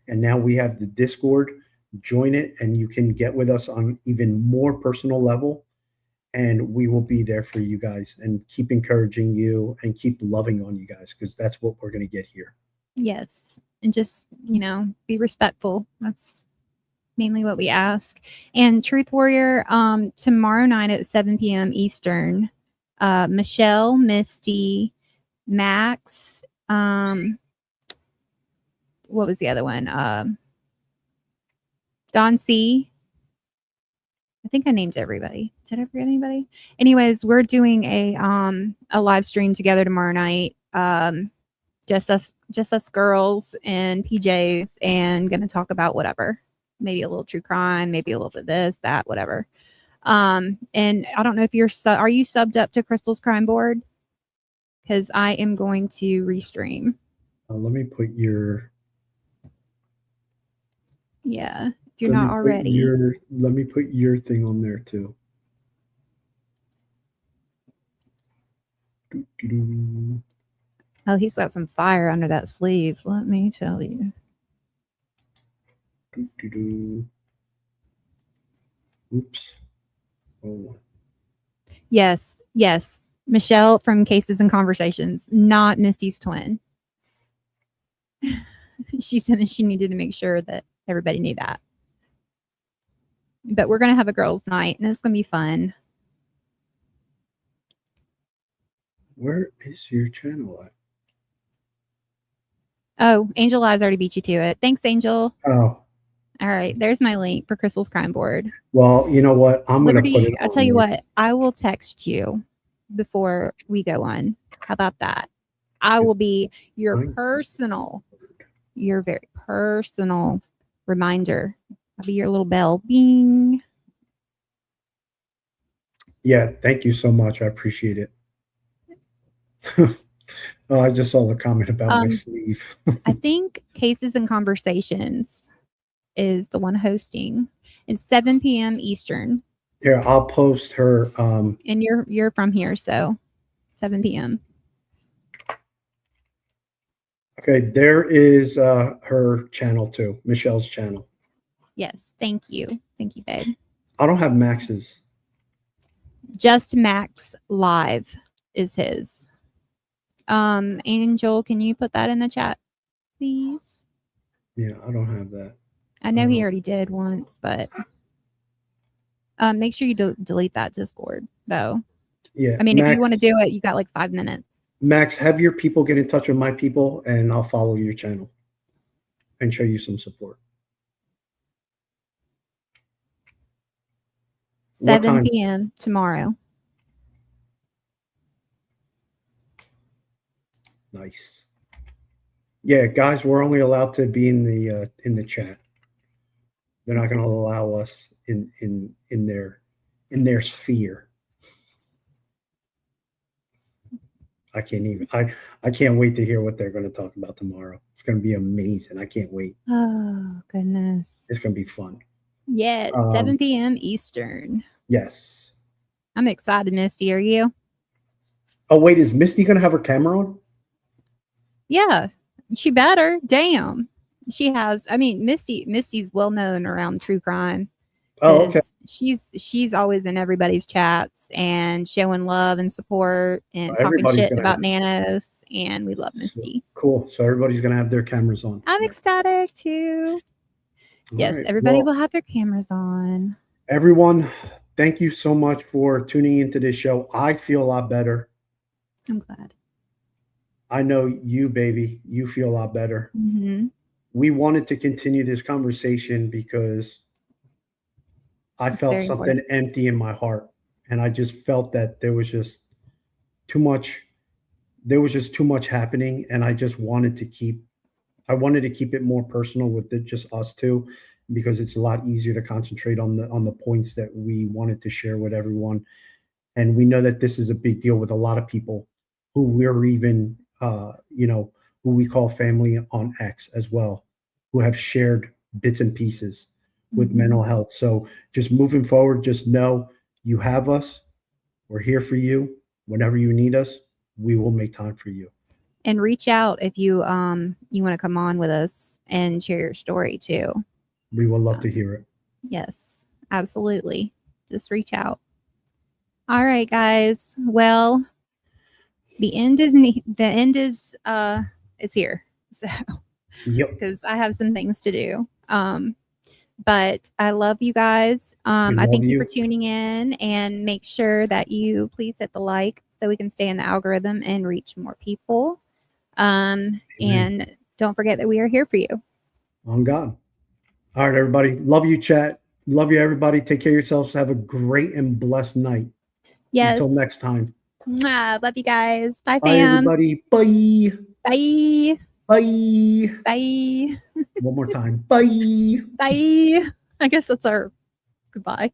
And now we have the Discord. Join it, and you can get with us on even more personal level. And we will be there for you guys and keep encouraging you and keep loving on you guys, because that's what we're going to get here. Yes. And just, be respectful. That's mainly what we ask. And Truth Warrior, tomorrow night at 7 p.m. Eastern, Michelle, Misty, Max, what was the other one? Don C. I think I named everybody. Did I forget anybody? Anyways, we're doing a live stream together tomorrow night. Just us girls in PJs, and gonna talk about whatever. Maybe a little true crime, maybe a little bit of this, that, whatever. And I don't know if are you subbed up to Crystal's Crime Board? Because I am going to restream. Let me put your. Yeah, if you're not already. Let me put your thing on there too. Doo-doo-doo. Oh, he's got some fire under that sleeve. Let me tell you. Doo-doo-doo. Oops. Oh. Yes. Michelle from Cases and Conversations, not Misty's twin. She said that she needed to make sure that everybody knew that. But we're going to have a girls' night, and it's going to be fun. Where is your channel at? Oh, Angel Eyes already beat you to it. Thanks, Angel. Oh. All right, there's my link for Crystal's Crime Board. Well, you know what? I'm going to put it. I'll tell you what. I will text you before we go on. How about that? I will be your very personal reminder. I'll be your little bell. Bing. Yeah, thank you so much. I appreciate it. Oh, I just saw the comment about my sleeve. I think Cases and Conversations is the one hosting. It's 7 p.m. Eastern. Here, I'll post her. And you're from here, so 7 p.m. Okay, there is her channel too, Michelle's channel. Yes, thank you, babe. I don't have Max's. Just Max Live is his. Angel, can you put that in the chat, please? Yeah, I don't have that. I know he already did once, but make sure you delete that Discord, though. Yeah. I mean, Max, if you want to do it, you got like 5 minutes. Max, have your people get in touch with my people, and I'll follow your channel and show you some support. 7 p.m. tomorrow. Nice. Yeah, guys, we're only allowed to be in the chat. They're not going to allow us in their sphere. I can't even. I can't wait to hear what they're going to talk about tomorrow. It's going to be amazing. I can't wait. Oh goodness. It's going to be fun. Yeah, 7 p.m. Eastern. Yes. I'm excited, Misty. Are you? Oh wait, is Misty going to have her camera on? Yeah, she better. Damn. She has. I mean, Misty's well known around true crime. Oh, okay. She's always in everybody's chats and showing love and support and talking shit about nanos, and we love Misty. Cool. So everybody's gonna have their cameras on. I'm ecstatic too. Yes, right. Everybody will have their cameras on. Everyone, thank you so much for tuning into this show. I feel a lot better. I'm glad. I know you, baby. You feel a lot better. Mm-hmm. We wanted to continue this conversation because I felt something empty in my heart, and I just felt that there was just too much. There was just too much happening, and I just wanted to keep. I wanted to keep it more personal with just us two, because it's a lot easier to concentrate on the points that we wanted to share with everyone. And we know that this is a big deal with a lot of people who we're even, who we call family on X as well, who have shared bits and pieces with Mhm. mental health. So just moving forward, just know you have us. We're here for you. Whenever you need us, we will make time for you. And reach out if you want to come on with us and share your story too. We will love to hear it. Yes, absolutely. Just reach out. All right, guys. Well, the end is here. So Yep. because I have some things to do. But I love you guys. I love thank you you. for tuning in, and make sure that you please hit the like so we can stay in the algorithm and reach more people. And don't forget that we are here for you. On God. All right, everybody. Love you, chat. Love you, everybody. Take care of yourselves. Have a great and blessed night. Yes. Until next time. Mwah. Love you guys. Bye, Bye, fam. everybody. Bye. Bye. Bye. Bye. One more time. Bye. Bye. I guess that's our goodbye.